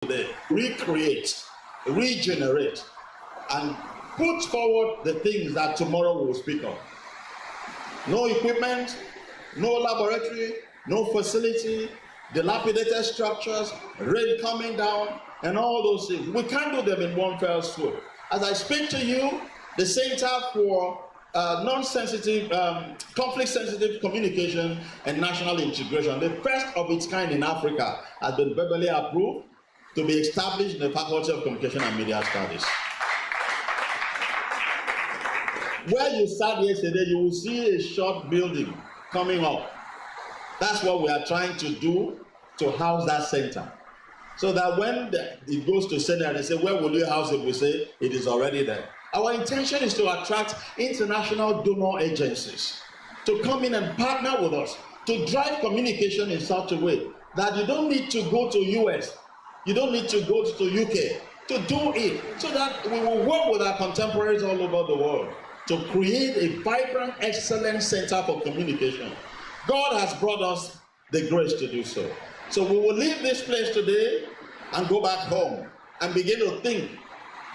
today, recreate, regenerate, and put forward the things that tomorrow will speak of. No equipment, no laboratory, no facility, dilapidated structures, rain coming down, and all those things. We can't do them in one fell swoop. As I speak to you, the Center for non-sensitive, conflict-sensitive communication and national integration, the first of its kind in Africa, has been verbally approved to be established in the Faculty of Communication and Media Studies. Where you sat yesterday, you will see a short building coming up. That's what we are trying to do to house that center. So that when it goes to Senate, they say, where will you house it? We say, it is already there. Our intention is to attract international donor agencies to come in and partner with us to drive communication in such a way that you don't need to go to US, you don't need to go to UK to do it, so that we will work with our contemporaries all over the world to create a vibrant, excellent center for communication. God has brought us the grace to do so. So we will leave this place today and go back home and begin to think,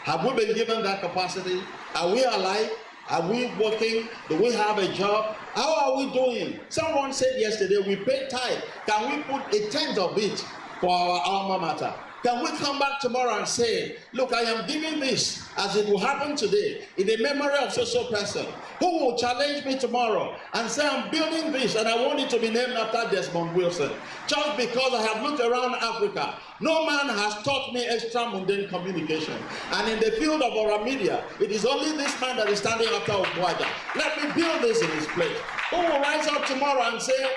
have we been given that capacity? Are we alive? Are we working? Do we have a job? How are we doing? Someone said yesterday, we pay tithe. Can we put a tenth of it for our alma mater? Can we come back tomorrow and say, look, I am giving this as it will happen today in the memory of so-so person who will challenge me tomorrow and say, I'm building this and I want it to be named after Desmond Wilson. Just because I have looked around Africa, no man has taught me extra mundane communication. And in the field of our media, it is only this man that is standing after Okwaja. Let me build this in his place. Who will rise up tomorrow and say,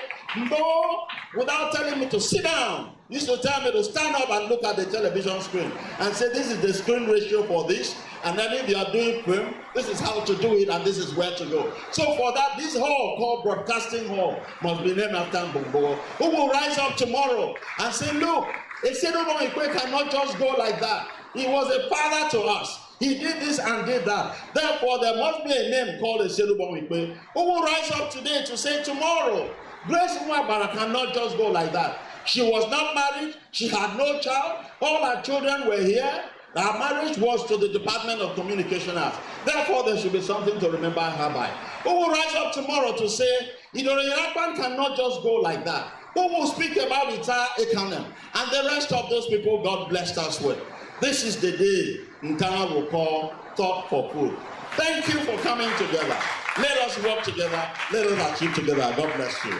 no, without telling me to sit down. He used to tell me to stand up and look at the television screen and say, this is the screen ratio for this, and then if you are doing film, this is how to do it, and this is where to go. So for that, this hall called Broadcasting Hall must be named after Mbombo, who will rise up tomorrow and say, look, Esedobon Ikwe cannot just go like that. He was a father to us. He did this and did that. Therefore, there must be a name called Esedobon Ikwe, who will rise up today to say tomorrow, Grace Nwabara cannot just go like that. She was not married. She had no child. All her children were here. Her marriage was to the Department of Communication Arts. Therefore, there should be something to remember her by. Who will rise up tomorrow to say, Idoriyakpan cannot just go like that? Who will speak about Ita Ekanem and the rest of those people God blessed us with? This is the day Nkana will call Talk for Food. Thank you for coming together. Let us work together. Let us achieve together. God bless you.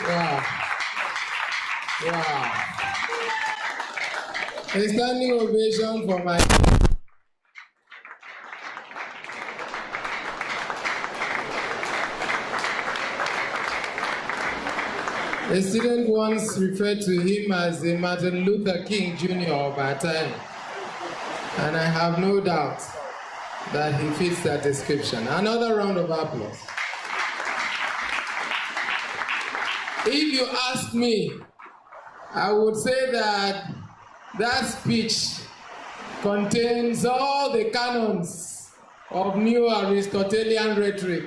Wow. Wow. A standing ovation for my... A student once referred to him as a Martin Luther King Jr. of our time. And I have no doubt that he fits that description. Another round of applause. If you ask me, I would say that that speech contains all the canons of new Aristotelian rhetoric.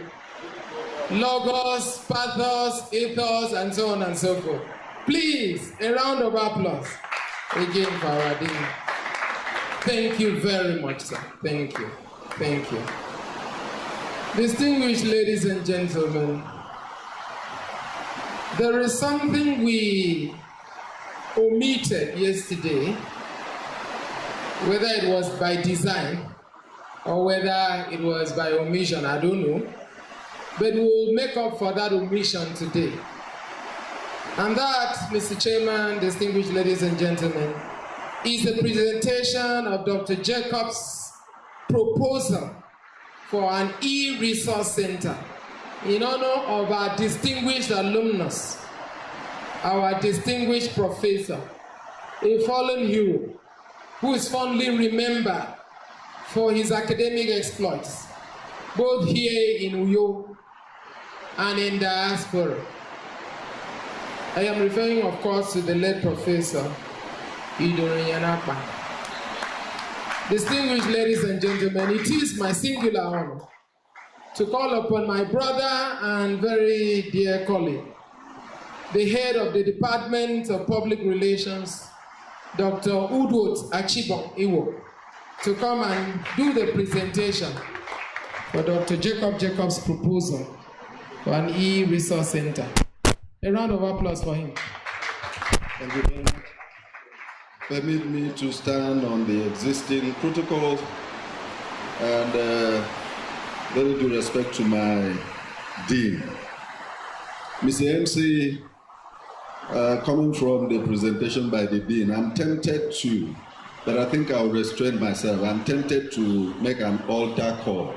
Logos, pathos, ethos, and so on and so forth. Please, a round of applause again for our dean. Thank you very much, sir. Thank you. Thank you. Distinguished ladies and gentlemen, there is something we omitted yesterday, whether it was by design or whether it was by omission, I don't know. But we'll make up for that omission today. And that, Mr. Chairman, distinguished ladies and gentlemen, is a presentation of Dr. Jacob's proposal for an e-resource center in honor of our distinguished alumnus, our distinguished professor, a fallen hero who is fondly remembered for his academic exploits, both here in Uyo and in diaspora. I am referring, of course, to the late Professor Idoriyakpan. Distinguished ladies and gentlemen, it is my singular honor to call upon my brother and very dear colleague, the head of the Department of Public Relations, Dr. Udwot Achibong Iwo, to come and do the presentation for Dr. Jacob's proposal for an e-resource center. A round of applause for him. Thank you very much. Permit me to stand on the existing protocol and very due respect to my dean. Mr. MC, coming from the presentation by the dean, I'm tempted to, but I think I'll restrain myself. I'm tempted to make an altar call.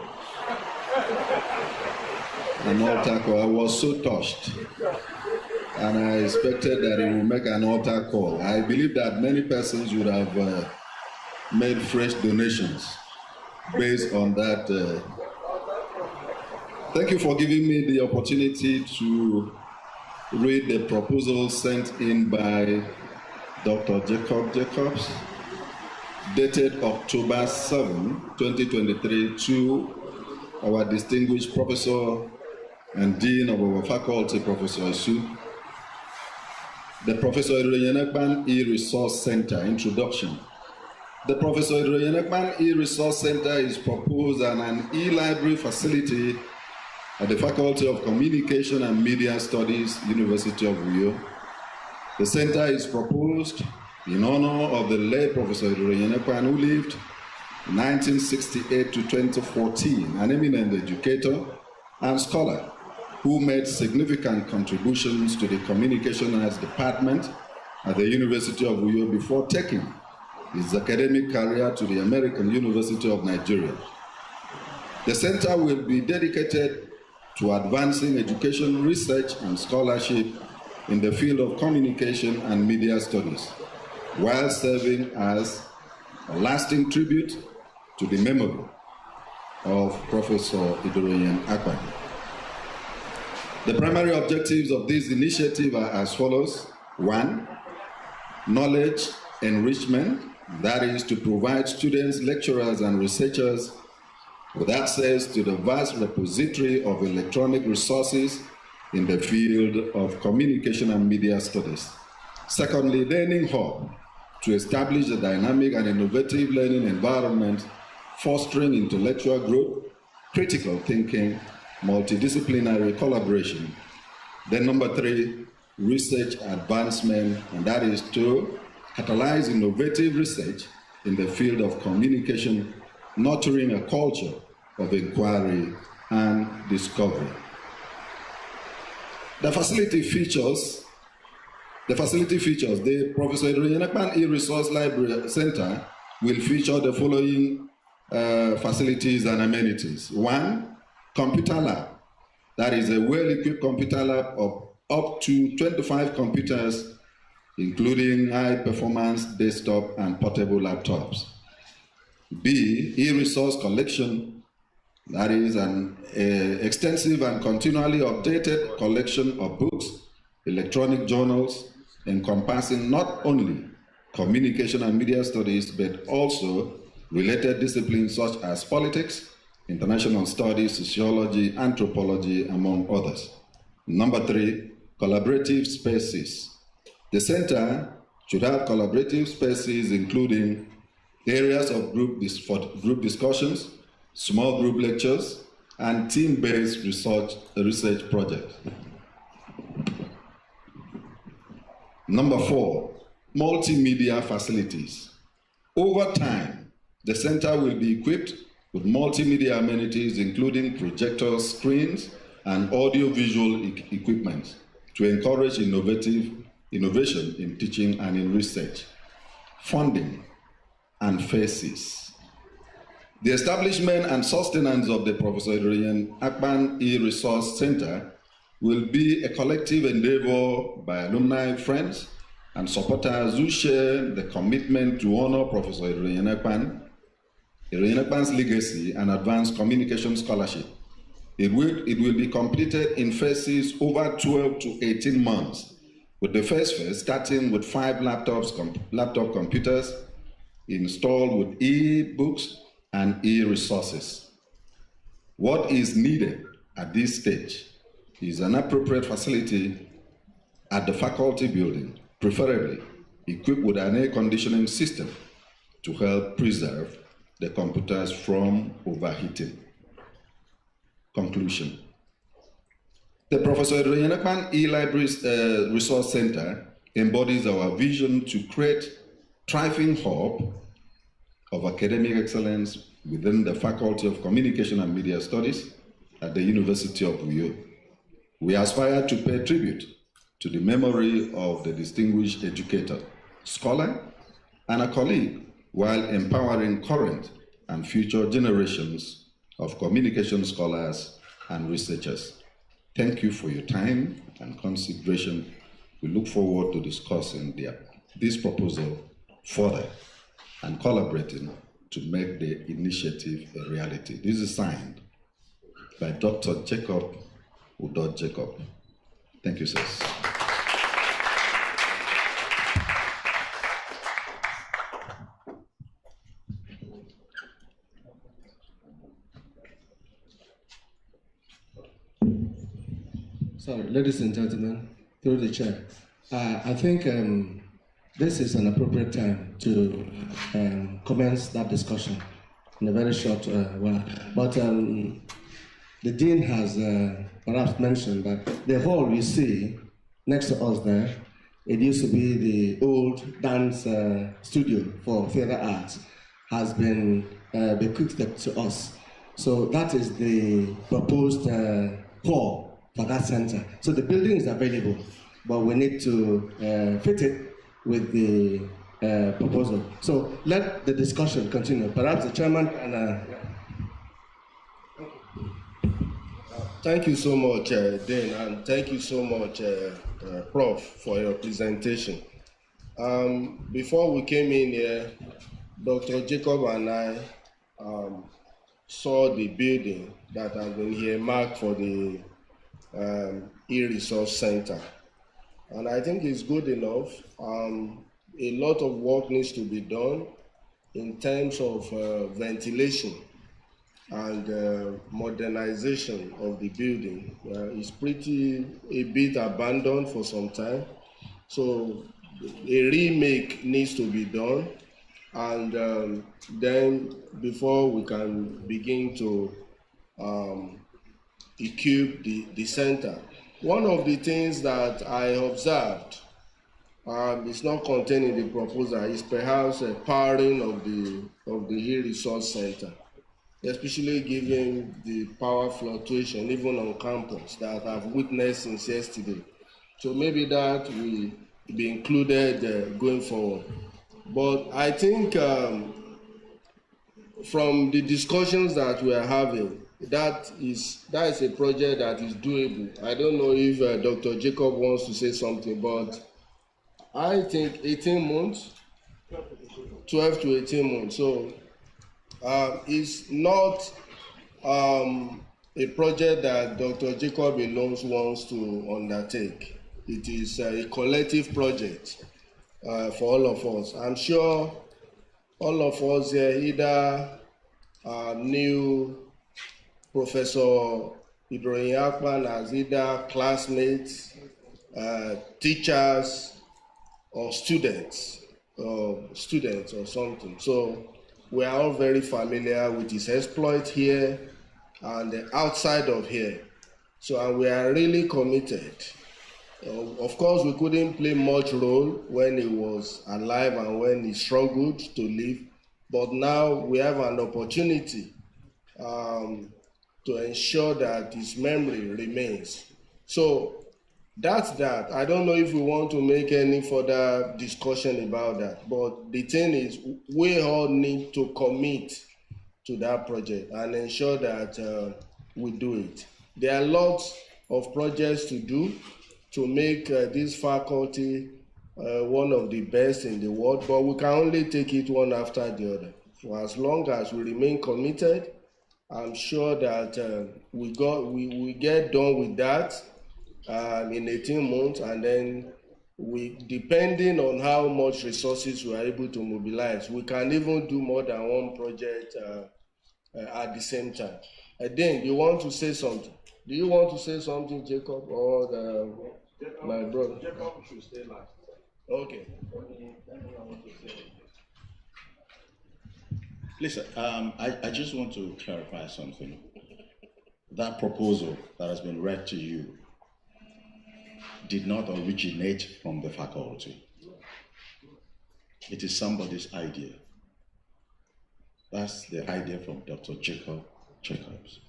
An altar call. I was so touched, and I expected that he would make an altar call. I believe that many persons would have made fresh donations based on that. Thank you for giving me the opportunity to read the proposal sent in by Dr. Jacobs, dated October 7, 2023, to our distinguished professor and dean of our faculty, Professor Isu. The Professor Iroyenekban E-Resource Center introduction. The Professor Iroyenekban E-Resource Center is proposed as an e-library facility at the Faculty of Communication and Media Studies, University of Uyo. The center is proposed in honor of the late Professor Iroyenekban, who lived 1968 to 2014, an eminent educator and scholar who made significant contributions to the Communication Arts Department at the University of Uyo before taking his academic career to the American University of Nigeria. The center will be dedicated to advancing education, research, and scholarship in the field of communication and media studies, while serving as a lasting tribute to the memory of Professor Iroyenekban. The primary objectives of this initiative are as follows. 1, knowledge enrichment, that is to provide students, lecturers, and researchers with access to the vast repository of electronic resources in the field of communication and media studies. Secondly, learning hub, to establish a dynamic and innovative learning environment, fostering intellectual growth, critical thinking, multidisciplinary collaboration. Then number 3, research advancement, and that is to catalyze innovative research in the field of communication, nurturing a culture of inquiry and discovery. The facility features the Professor Iroyenekban E-Resource Library Center will feature the following facilities and amenities. 1, computer lab, that is a well-equipped computer lab of up to 25 computers, including high-performance desktop and portable laptops. B, e-resource collection, that is an extensive and continually updated collection of books, electronic journals, encompassing not only communication and media studies, but also related disciplines such as politics, international studies, sociology, anthropology, among others. Number 3, collaborative spaces. The center should have collaborative spaces including areas of group discussions, small group lectures, and team-based research projects. Number 4, multimedia facilities. Over time, the center will be equipped with multimedia amenities including projectors, screens, and audiovisual equipment to encourage innovation in teaching and in research. Funding and phases. The establishment and sustenance of the Professor Iroyenekban E-Resource Center will be a collective endeavor by alumni, friends, and supporters who share the commitment to honor Professor Iroyenekban's legacy and advance communication scholarship. It will be completed in phases over 12 to 18 months, with the first phase starting with 5 laptop computers installed with e-books and e-resources. What is needed at this stage is an appropriate facility at the faculty building, preferably equipped with an air conditioning system to help preserve the computers from overheating. Conclusion. The Professor Yenekman E-Libraries Resource Center embodies our vision to create a thriving hub of academic excellence within the Faculty of Communication and Media Studies at the University of Uyo. We aspire to pay tribute to the memory of the distinguished educator, scholar, and a colleague while empowering current and future generations of communication scholars and researchers. Thank you for your time and consideration. We look forward to discussing this proposal further and collaborating to make the initiative a reality. This is signed by Dr. Jacob Udod Jacob. Thank you, sirs. Sorry, ladies and gentlemen, through the chair, I think this is an appropriate time to commence that discussion in a very short while. But the dean has perhaps mentioned that the hall you see next to us there, it used to be the old dance studio for theater arts, has been bequeathed to us. So that is the proposed hall for that center. So the building is available, but we need to fit it with the proposal. So let the discussion continue. Perhaps the chairman can... Thank you so much, Dean, and thank you so much, Prof, for your presentation. Before we came in here, Dr. Jacob and I saw the building that has been here marked for the e-resource center, and I think it's good enough. A lot of work needs to be done in terms of ventilation and modernization of the building. It's a bit abandoned for some time, so a remake needs to be done, and then before we can begin to equip the center. One of the things that I observed, it's not contained in the proposal, is perhaps a powering of the e-resource center, especially given the power fluctuation even on campus that I've witnessed since yesterday. So maybe that will be included going forward. But I think from the discussions that we are having, that is a project that is doable. I don't know if Dr. Jacob wants to say something, but I think 18 months, 12 to 18 months. So it's not a project that Dr. Jacob alone wants to undertake. It is a collective project for all of us. I'm sure all of us here either knew Professor Ibrahim Akpan as either classmates, teachers, or students or something. So we are all very familiar with his exploit here and outside of here. So and we are really committed. Of course, we couldn't play much role when he was alive and when he struggled to live, but now we have an opportunity to ensure that his memory remains. So that's that. I don't know if we want to make any further discussion about that, but the thing is, we all need to commit to that project and ensure that we do it. There are lots of projects to do to make this faculty one of the best in the world, but we can only take it one after the other. For as long as we remain committed, I'm sure that we get done with that in 18 months, and then depending on how much resources we are able to mobilize, we can even do more than one project at the same time. Then you want to say something? Do you want to say something, Jacob? Or My brother. Jacob should stay last. Okay. Listen, I just want to clarify something. That proposal that has been read to you did not originate from the faculty. It is somebody's idea. That's the idea from Dr. Jacobs.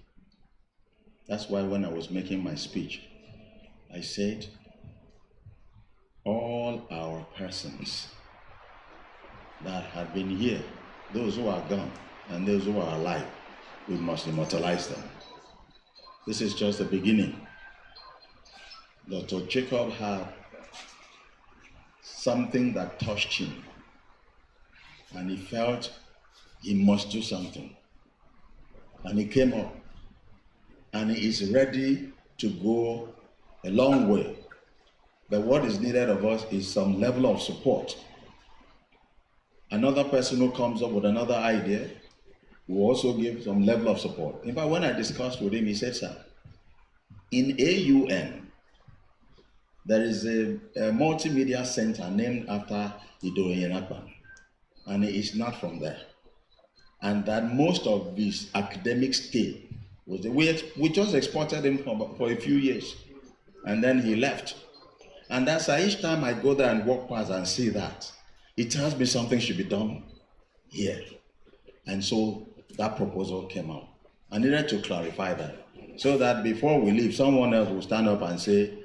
That's why when I was making my speech, I said, all our persons that have been here, those who are gone and those who are alive, we must immortalize them. This is just the beginning. Dr. Jacob had something that touched him, and he felt he must do something. And he came up, and he is ready to go a long way. But what is needed of us is some level of support. Another person who comes up with another idea will also give some level of support. In fact, when I discussed with him, he said, sir, in AUN, there is a multimedia center named after Ido Yenakpan, and he is not from there. And that most of his academic stay was we just exported him for a few years, and then he left. And that's why each time I go there and walk past and see that, it tells me something should be done here. And so that proposal came out. I needed to clarify that, so that before we leave, someone else will stand up and say,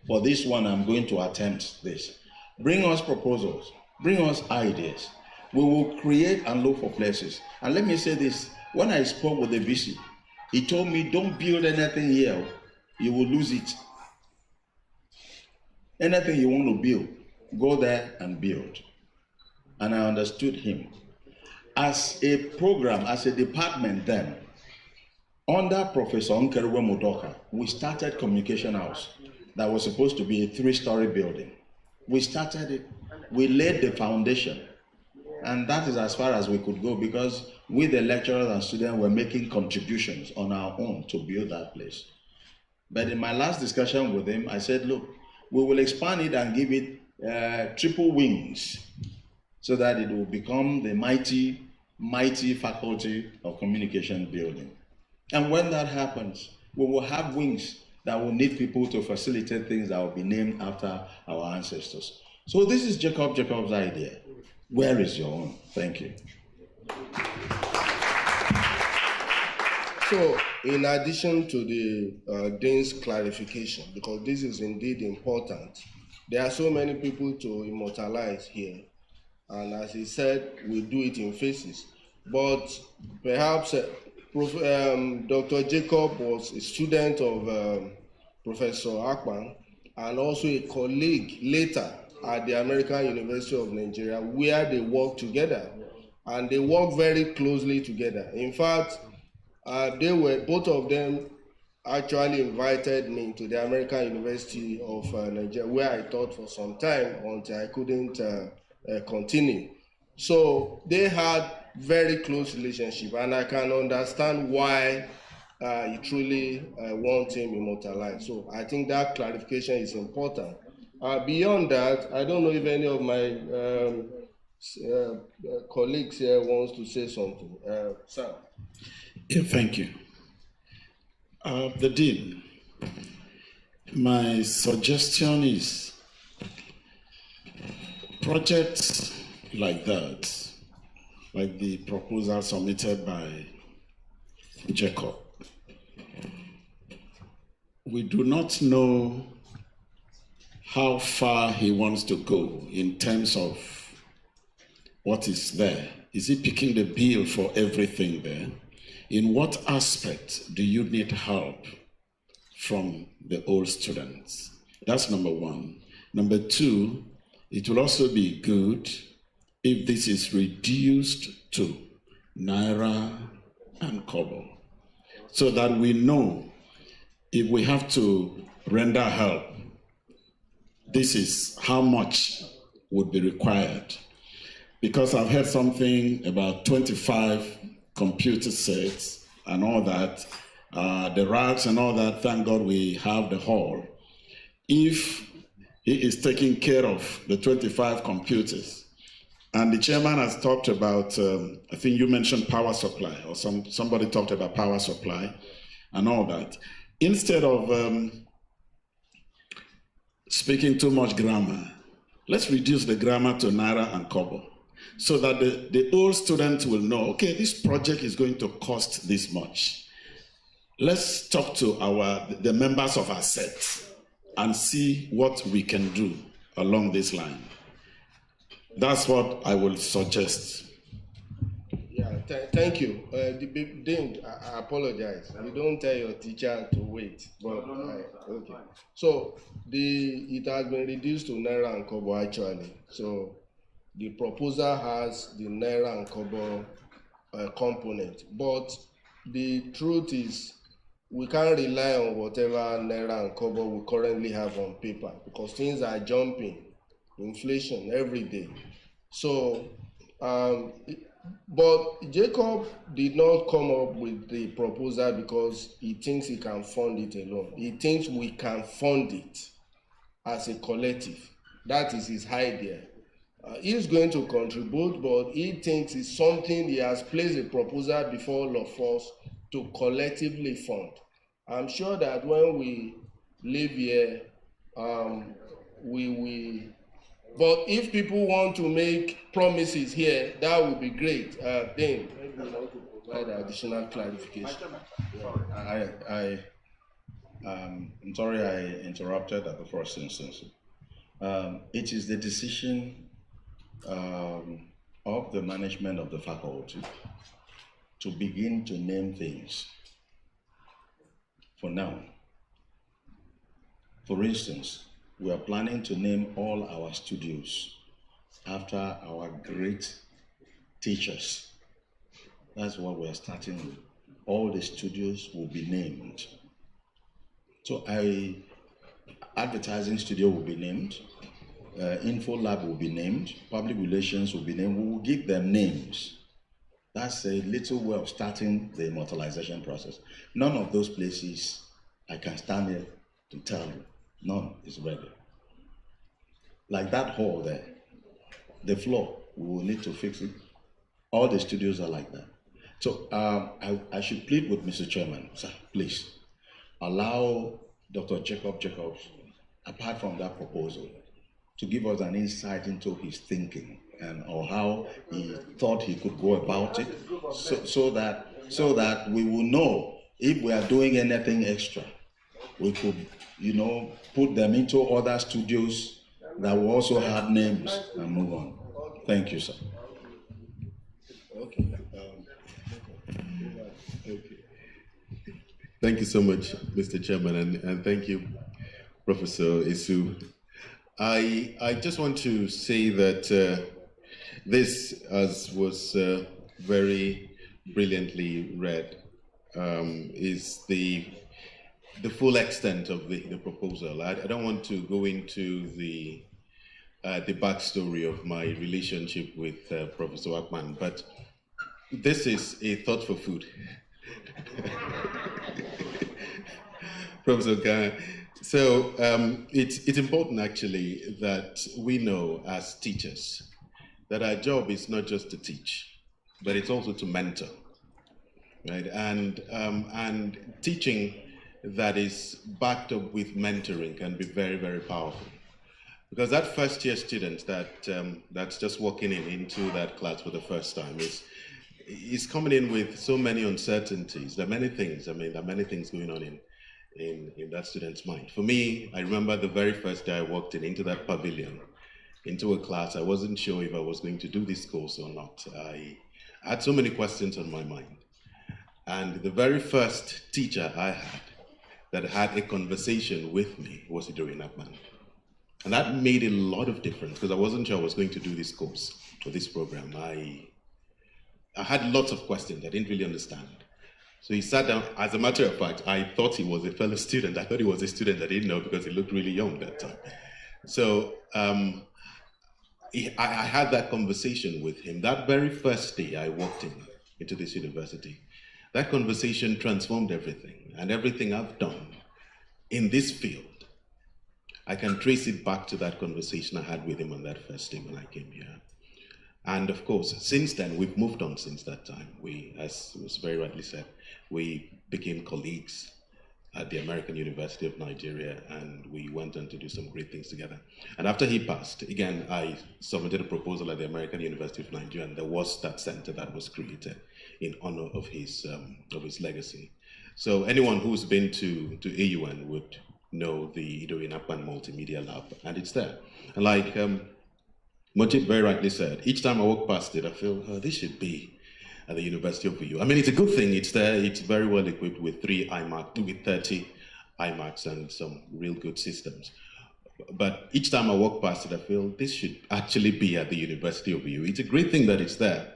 for this one, I'm going to attempt this. Bring us proposals, bring us ideas. We will create and look for places. And let me say this, when I spoke with the VC, he told me, don't build anything here, you will lose it. Anything you want to build, go there and build. And I understood him. As a program, as a department then, under Professor Nkerewe Mudoka, we started Communication House that was supposed to be a 3-story building. We started it, we laid the foundation, and that is as far as we could go, because we, the lecturers and students, were making contributions on our own to build that place. But in my last discussion with him, I said, look, we will expand it and give it triple wings so that it will become the mighty, mighty faculty of communication building. And when that happens, we will have wings that will need people to facilitate things that will be named after our ancestors. So this is Jacob's idea. Where is your own? Thank you. So, in addition to the Dean's clarification, because this is indeed important, there are so many people to immortalize here. And as he said, we do it in phases. But perhaps Dr. Jacob was a student of Professor Akpan, and also a colleague later at the American University of Nigeria, where they worked together. And they worked very closely together. In fact, both of them actually invited me to the American University of Nigeria, where I taught for some time until I couldn't continue. So they had very close relationship, and I can understand why you truly want him immortalized. So I think that clarification is important. Beyond that, I don't know if any of my colleagues here wants to say something. Sir. Yeah, thank you. The Dean, my suggestion is projects like that, like the proposal submitted by Jacob. We do not know how far he wants to go in terms of what is there. Is he picking the bill for everything there? In what aspect do you need help from the old students? That's number one. Number two, it will also be good if this is reduced to Naira and Kobo, so that we know if we have to render help, this is how much would be required. Because I've heard something about 25 computer sets and all that, the racks and all that. Thank God we have the hall. if he is taking care of the 25 computers. And the chairman has talked about, I think you mentioned power supply, or somebody talked about power supply and all that. Instead of speaking too much grammar, let's reduce the grammar to naira and kobo, so that the old students will know, okay, this project is going to cost this much. Let's talk to the members of our set and see what we can do along this line. That's what I will suggest. Yeah, thank you. Dean, I apologize. You don't tell your teacher to wait. But, okay. So it has been reduced to naira and kobo actually. So the proposal has the naira and kobo component. But the truth is, we can't rely on whatever naira and kobo we currently have on paper, because things are jumping, inflation every day. So, but Jacob did not come up with the proposal because he thinks he can fund it alone. He thinks we can fund it as a collective. That is his idea. He's going to contribute, but he thinks it's something he has placed a proposal before all of us to collectively fund. I'm sure that when we live here, but if people want to make promises here, that would be great. Then maybe we want to provide additional clarification. I'm sorry I interrupted at the first instance. It is the decision of the management of the faculty to begin to name things. For now, for instance, we are planning to name all our studios after our great teachers. That's what we are starting with. All the studios will be named. So advertising studio will be named, Info Lab will be named, public relations will be named. We will give them names. That's a little way of starting the immortalization process. None of those places I can stand here to tell you. None is ready. Like that hall there, the floor, we will need to fix it. All the studios are like that. So I should plead with Mr. Chairman, sir, please, allow Dr. Jacob Jacobs, apart from that proposal, to give us an insight into his thinking or how he thought he could go about it, so that we will know if we are doing anything extra. We could, put them into other studios that will also have names and move on. Thank you, sir. Okay. Thank you so much, Mr. Chairman, and thank you, Professor Isu. I just want to say that this, as was very brilliantly read, is the full extent of the proposal. I don't want to go into the backstory of my relationship with Professor Wakman, but this is a thought for food. Professor Khan. So it's important actually that we know as teachers that our job is not just to teach, but it's also to mentor, right? And teaching that is backed up with mentoring can be very, very powerful. Because that first year student that's just walking into that class for the first time is coming in with so many uncertainties. There are many things, there are many things going on in that student's mind. For me, I remember the very first day I walked into that pavilion, into a class. I wasn't sure if I was going to do this course or not. I had so many questions on my mind. And the very first teacher I had that had a conversation with me was Idori Nakman. And that made a lot of difference because I wasn't sure I was going to do this course or this program. I had lots of questions I didn't really understand. So he sat down. As a matter of fact, I thought he was a fellow student. I thought he was a student I didn't know because he looked really young that time. So I had that conversation with him. That very first day I walked into this university, that conversation transformed everything and everything I've done in this field. I can trace it back to that conversation I had with him on that first day when I came here. And of course, since then, we've moved on since that time. We, as was very rightly said, we became colleagues at the American University of Nigeria, and we went on to do some great things together. And after he passed, again, I submitted a proposal at the American University of Nigeria, and there was that center that was created in honor of his legacy. So anyone who's been to AUN would know the Idorin Akpan Multimedia Lab, and it's there. And like Mojib very rightly said, each time I walk past it, I feel, oh, this should be at the University of VU. I mean, it's a good thing. It's there. It's very well equipped with 30 iMacs and some real good systems. But each time I walk past it, I feel this should actually be at the University of VU. It's a great thing that it's there,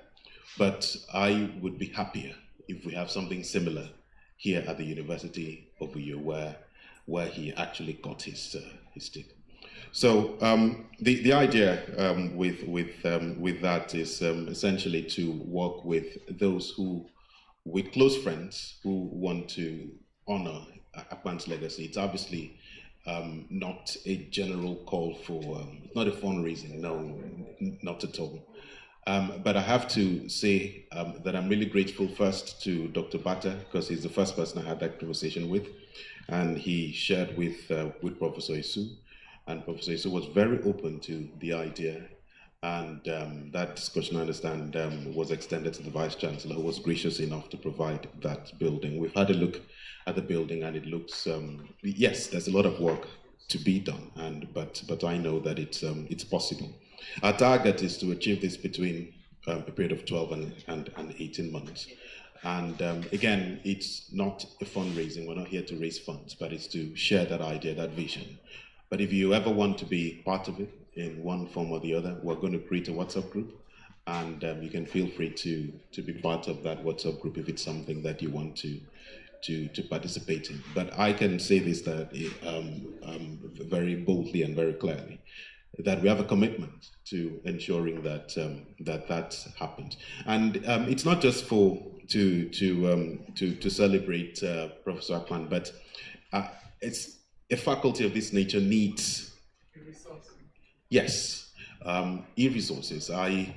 but I would be happier if we have something similar here at the University of VU, where he actually got his stick. So the idea with that is essentially to work with those with close friends who want to honor Akpan's legacy. It's obviously not a general call for, not a fundraising, no, not at all. But I have to say that I'm really grateful first to Dr. Bata, because he's the first person I had that conversation with, and he shared with Professor Isu. And Professor Isu was very open to the idea, and that discussion, I understand, was extended to the Vice Chancellor, who was gracious enough to provide that building. We've had a look at the building, and it looks, yes, there's a lot of work to be done, but I know that it's possible. Our target is to achieve this between a period of 12 and 18 months. And again, it's not a fundraising. We're not here to raise funds, but it's to share that idea, that vision. But if you ever want to be part of it in one form or the other, we're going to create a WhatsApp group, and you can feel free to be part of that WhatsApp group if it's something that you want to participate in. But I can say this that very boldly and very clearly, that we have a commitment to ensuring that that happens. And it's not just to celebrate Professor Akpan, but it's a faculty of this nature needs e-resources. I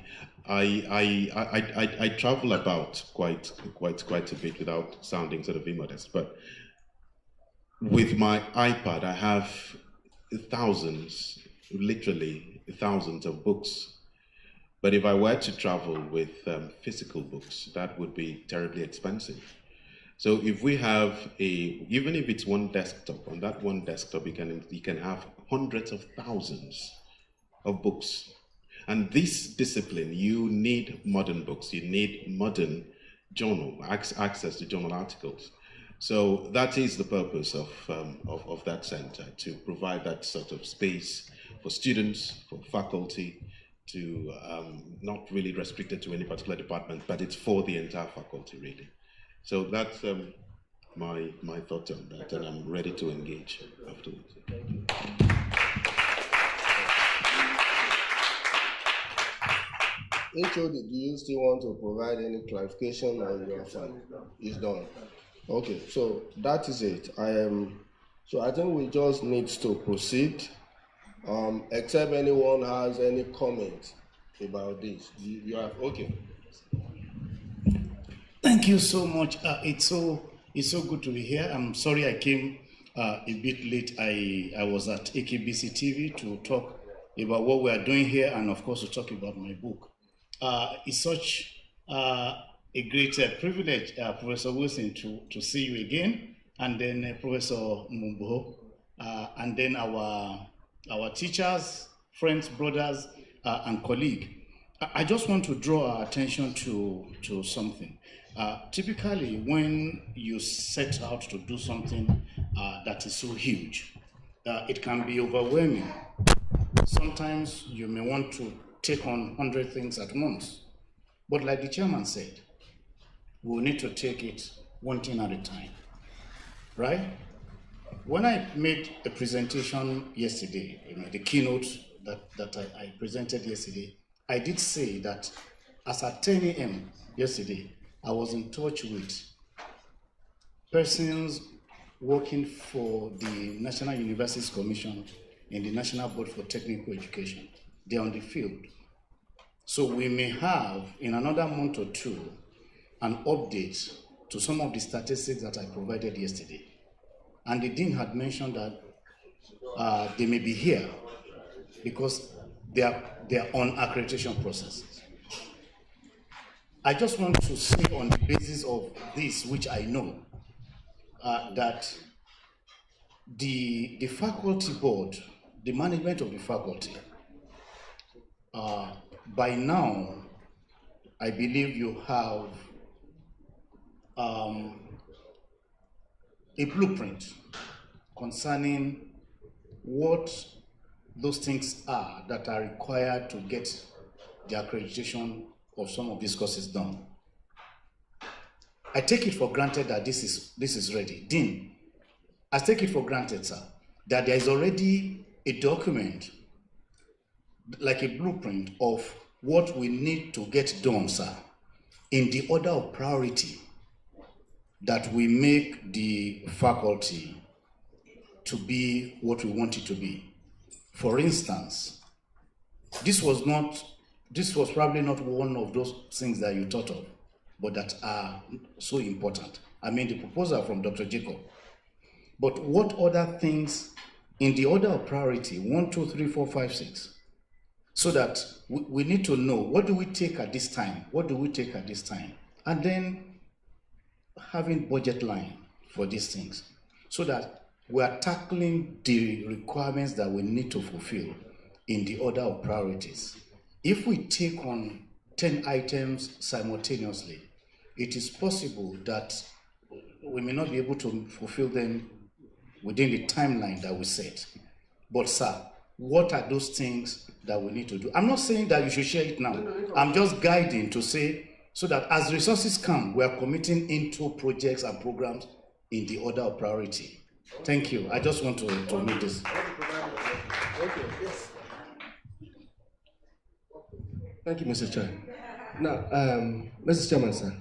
travel about quite a bit without sounding sort of immodest, but with my iPad I have literally thousands of books. But if I were to travel with physical books, that would be terribly expensive. So if we have even if it's one desktop, on that one desktop you can have hundreds of thousands of books. And this discipline, you need modern books, you need modern access to journal articles. So that is the purpose of that center, to provide that sort of space for students, for faculty, to not really restricted to any particular department, but it's for the entire faculty, really. So that's my thoughts on that, and I'm ready to engage afterwards. HOD, do you still want to provide any clarification on your side? It's done. Okay, so that is it. So I think we just need to proceed, except anyone has any comment about this. You have, okay. Thank you so much. It's so good to be here. I'm sorry I came a bit late. I was at AKBC TV to talk about what we are doing here, and of course to talk about my book. It's such a great privilege, Professor Wilson, to see you again, and then Professor Mumbo, and then our teachers, friends, brothers, and colleagues. I just want to draw our attention to something. Typically, when you set out to do something that is so huge, it can be overwhelming. Sometimes you may want to take on 100 things at once. But like the chairman said, we'll need to take it one thing at a time, right? When I made a presentation yesterday, the keynote that I presented yesterday, I did say that as at 10 a.m. yesterday, I was in touch with persons working for the National Universities Commission in the National Board for Technical Education. They're on the field. So we may have, in another month or two, an update to some of the statistics that I provided yesterday. And the dean had mentioned that they may be here because they are on accreditation processes. I just want to say on the basis of this, which I know, that the faculty board, the management of the faculty, by now, I believe you have a blueprint concerning what those things are that are required to get the accreditation of some of these courses done. I take it for granted that this is ready. Dean, I take it for granted, sir, that there is already a document, like a blueprint of what we need to get done, sir, in the order of priority that we make the faculty to be what we want it to be. For instance, this was probably not one of those things that you thought of, but that are so important. I mean, the proposal from Dr. Jacob. But what other things in the order of priority, 1, 2, 3, 4, 5, 6, so that we need to know what do we take at this time, what do we take at this time, and then having budget line for these things, so that we are tackling the requirements that we need to fulfill in the order of priorities. If we take on 10 items simultaneously, it is possible that we may not be able to fulfill them within the timeline that we set. But sir, what are those things that we need to do? I'm not saying that you should share it now. I'm just guiding to say, so that as resources come, we are committing into projects and programs in the order of priority. Thank you. I just want to make this. Thank you, Mr. Chair. Now, Mr. Chairman, sir.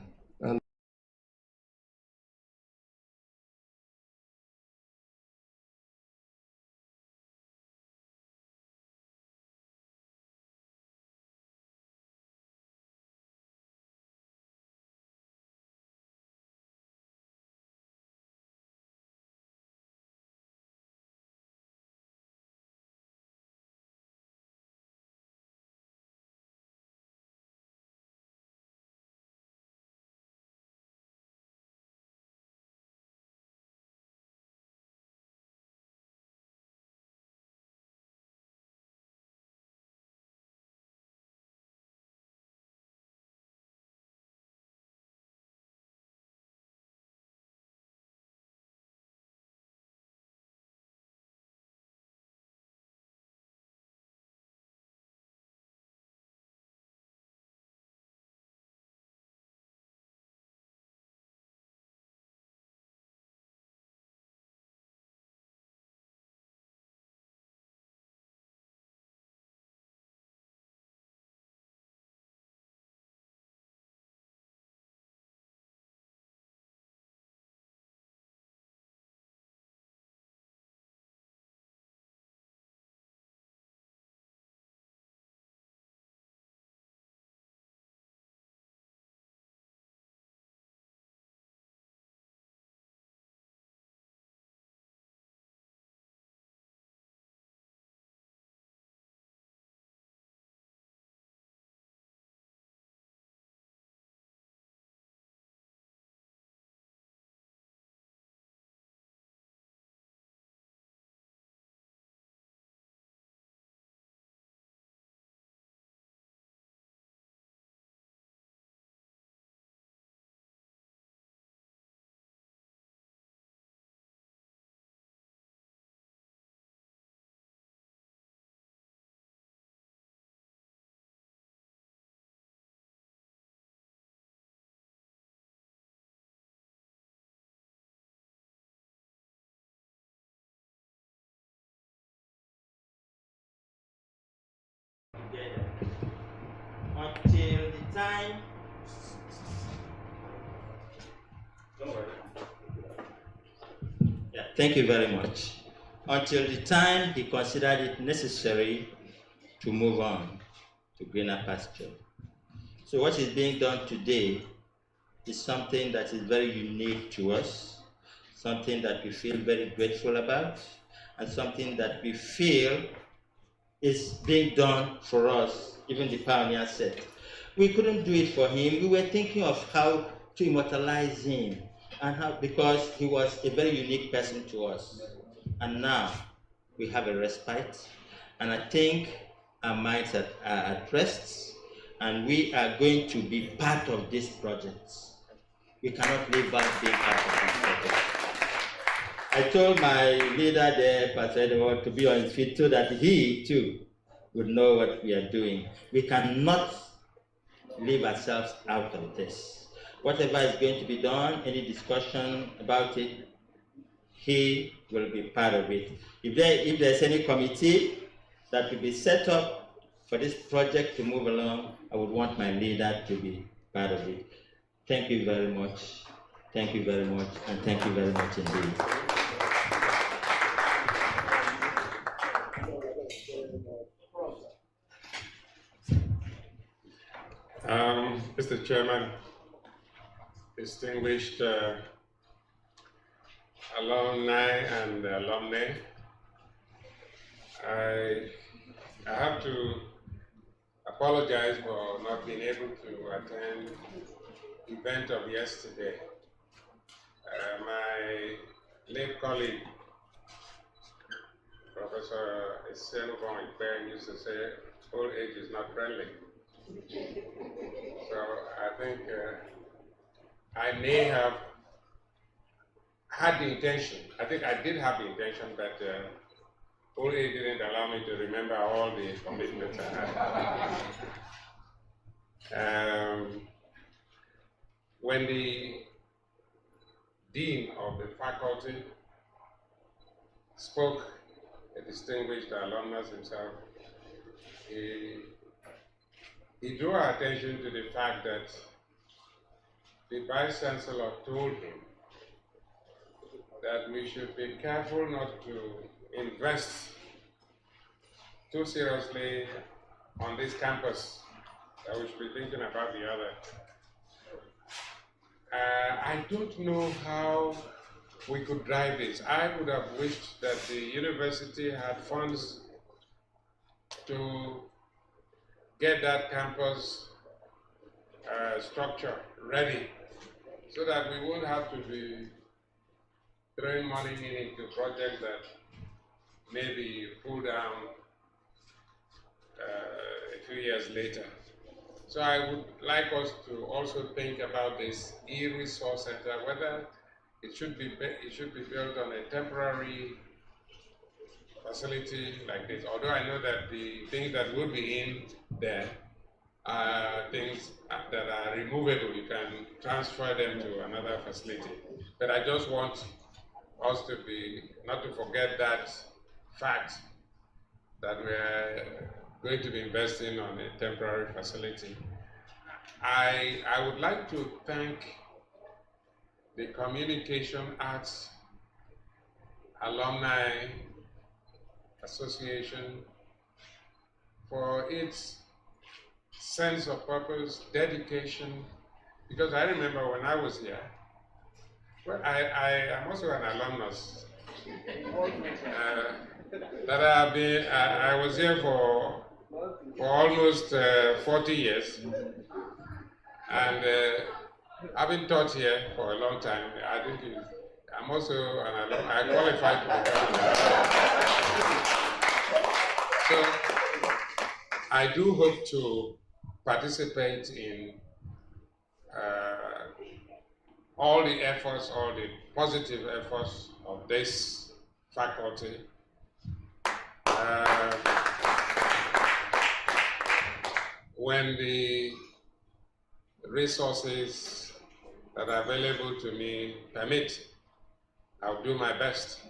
Until the time. Don't worry. Yeah, thank you very much. until the time he considered it necessary to move on to greener pasture. So what is being done today is something that is very unique to us, something that we feel very grateful about, and something that we feel is being done for us, even the pioneer said. We couldn't do it for him. We were thinking of how to immortalize him, and how, because he was a very unique person to us. And now we have a respite, and I think our minds are at rest, and we are going to be part of this project. We cannot live out being part of this project. I told my leader there, Pastor Edward, to be on his feet so that he too would know what we are doing. We cannot leave ourselves out of this. Whatever is going to be done, any discussion about it, he will be part of it. If there's any committee that will be set up for this project to move along, I would want my leader to be part of it. Thank you very much. Thank you very much, and thank you very much indeed. Mr. Chairman, distinguished alumni and alumni, I have to apologize for not being able to attend the event of yesterday. My late colleague, Professor Esenobon Ikpe, used to say, old age is not friendly. So I think I may have had the intention, I think I did have the intention, but old age didn't allow me to remember all the commitments I had. When the dean of the faculty spoke, a distinguished alumnus himself, he drew our attention to the fact that the Vice Chancellor told him that we should be careful not to invest too seriously on this campus, that we should be thinking about the other. I don't know how we could drive this. I would have wished that the university had funds to get that campus structure ready so that we won't have to be throwing money into projects that maybe pull down a few years later. So I would like us to also think about this e-resource center, whether it should be built on a temporary facility like this, although I know that the things that will be in there are things that are removable. You can transfer them to another facility. But I just want us to not to forget that fact that we are going to be investing on a temporary facility. I would like to thank the Communication Arts Alumni Association for its sense of purpose, dedication, because I remember when I was here, well, I am also an alumnus, I was here for almost 40 years, and having taught here for a long time, I think I'm also an alumni. I qualified to become an alumni. So I do hope to participate in all the efforts, all the positive efforts of this faculty. When the resources that are available to me permit, I'll do my best.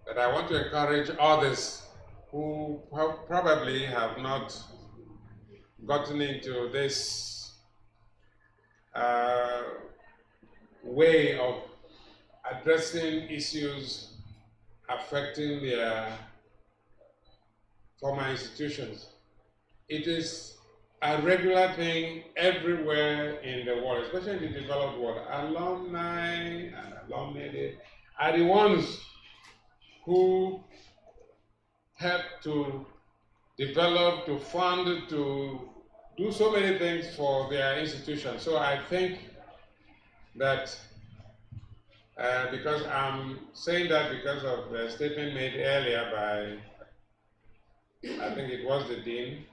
But I want to encourage others who probably have not gotten into this way of addressing issues affecting their former institutions. It is a regular thing everywhere in the world, especially in the developed world. Alumni and alumni are the ones who help to develop, to fund, to do so many things for their institution. So I think that because I'm saying that because of the statement made earlier by, I think it was the dean,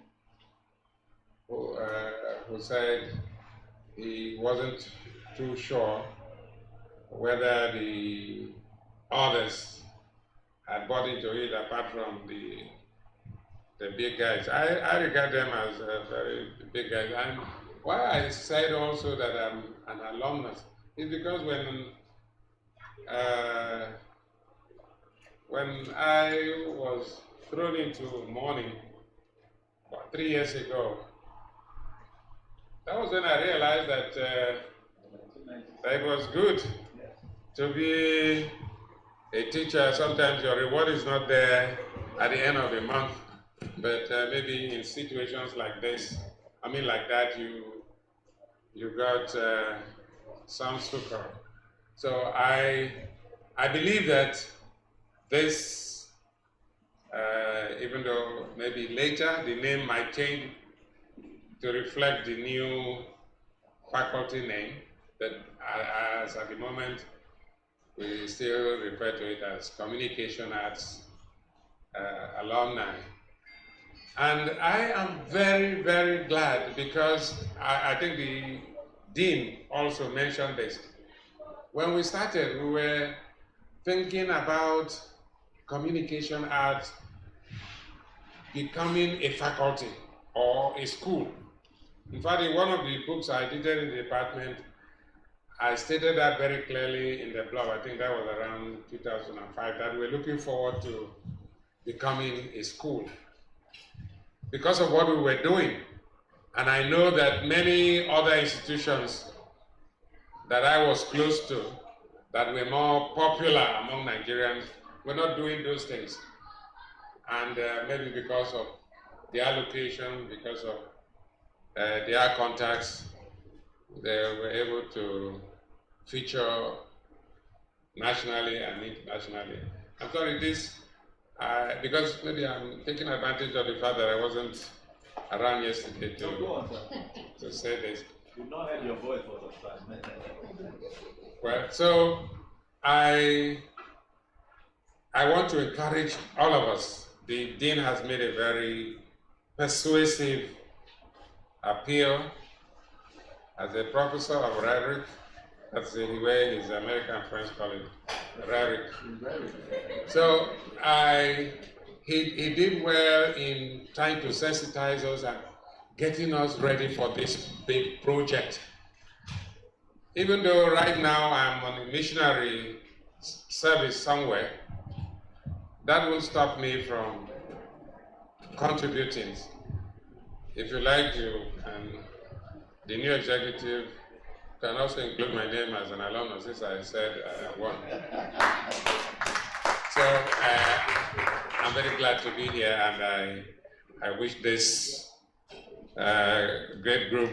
who said he wasn't too sure whether the others had bought into it apart from the big guys. I regard them as very big guys. And why I said also that I'm an alumnus is because when I was thrown into mourning about 3 years ago, that was when I realized that it was good to be a teacher. Sometimes your reward is not there at the end of the month, but maybe in situations like this, like that, you got some succor. So I believe that this, even though maybe later the name might change to reflect the new faculty name, but as at the moment, we still refer to it as Communication Arts Alumni. And I am very, very glad because I think the dean also mentioned this. When we started, we were thinking about communication arts becoming a faculty or a school. In fact, in one of the books I did in the department, I stated that very clearly in the blog. I think that was around 2005, that we're looking forward to becoming a school because of what we were doing. And I know that many other institutions that I was close to, that were more popular among Nigerians, were not doing those things. And maybe because of their location, because of their contacts, they were able to feature nationally and internationally. I'm sorry, because maybe I'm taking advantage of the fact that I wasn't around yesterday to say this. You've not heard your voice for some time. Well, so I want to encourage all of us. The dean has made a very persuasive appeal as a professor of rhetoric. That's the way his American friends call it, rhetoric. So he did well in trying to sensitize us and getting us ready for this big project. Even though right now I'm on a missionary service somewhere, that won't stop me from contributing. If you like, the new executive can also include my name as an alumnus, since I said one. So I'm very glad to be here, and I wish this great group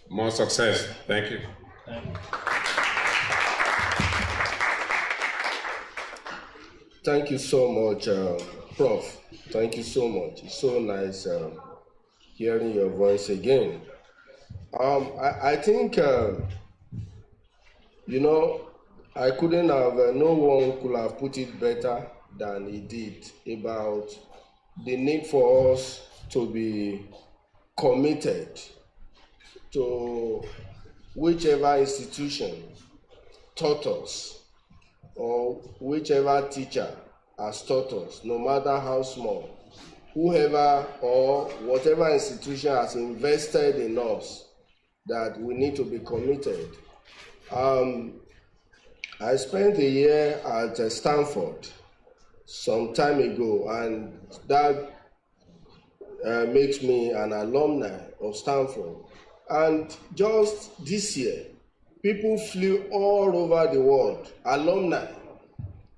more success. Thank you. Thank you so much, Prof. Thank you so much. It's so nice hearing your voice again. I think, I couldn't have, no one could have put it better than he did about the need for us to be committed to whichever institution taught us, or whichever teacher has taught us, no matter how small, whoever or whatever institution has invested in us, that we need to be committed. I spent a year at Stanford some time ago, and that makes me an alumni of Stanford. And just this year, people flew all over the world, alumni,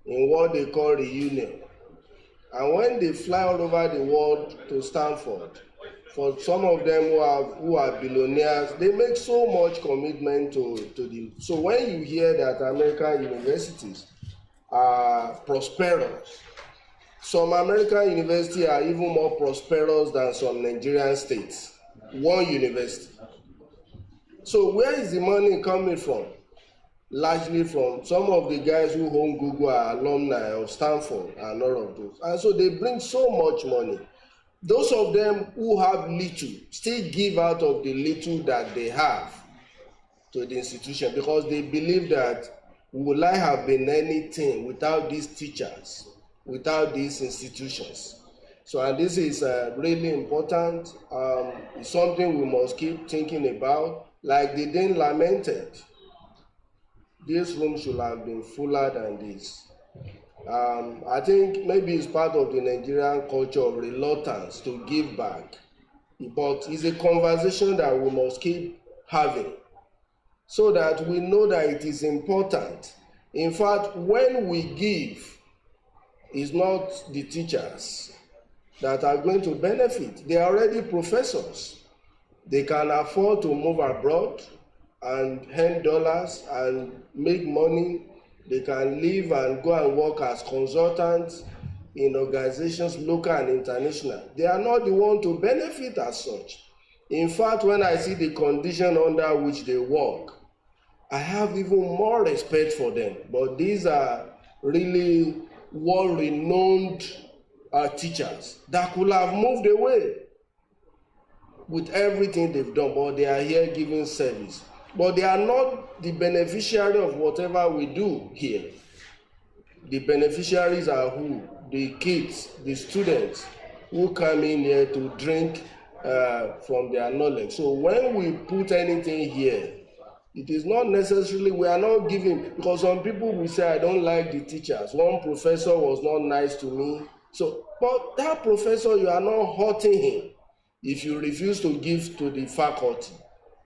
in what they call reunion. And when they fly all over the world to Stanford, for some of them who are billionaires, they make so much commitment to the. So when you hear that American universities are prosperous, some American universities are even more prosperous than some Nigerian states, one university. So where is the money coming from? Largely from some of the guys who own Google are alumni of Stanford and all of those. And so they bring so much money. Those of them who have little still give out of the little that they have to the institution, because they believe that would I have been anything without these teachers, without these institutions. So, and this is really important. It's something we must keep thinking about. Like the Dean lamented, this room should have been fuller than this. I think maybe it's part of the Nigerian culture of reluctance to give back, but it's a conversation that we must keep having so that we know that it is important. In fact, when we give, it's not the teachers that are going to benefit. They are already professors. They can afford to move abroad and earn dollars and make money. They can live and go and work as consultants in organizations, local and international. They are not the one to benefit as such. In fact, when I see the condition under which they work, I have even more respect for them. But these are really world-renowned teachers that could have moved away with everything they've done, but they are here giving service. But they are not the beneficiary of whatever we do here. The beneficiaries are who? The kids, the students who come in here to drink from their knowledge. So when we put anything here, it is not necessarily, we are not giving, because some people will say, I don't like the teachers. One professor was not nice to me. So, but that professor, you are not hurting him if you refuse to give to the faculty.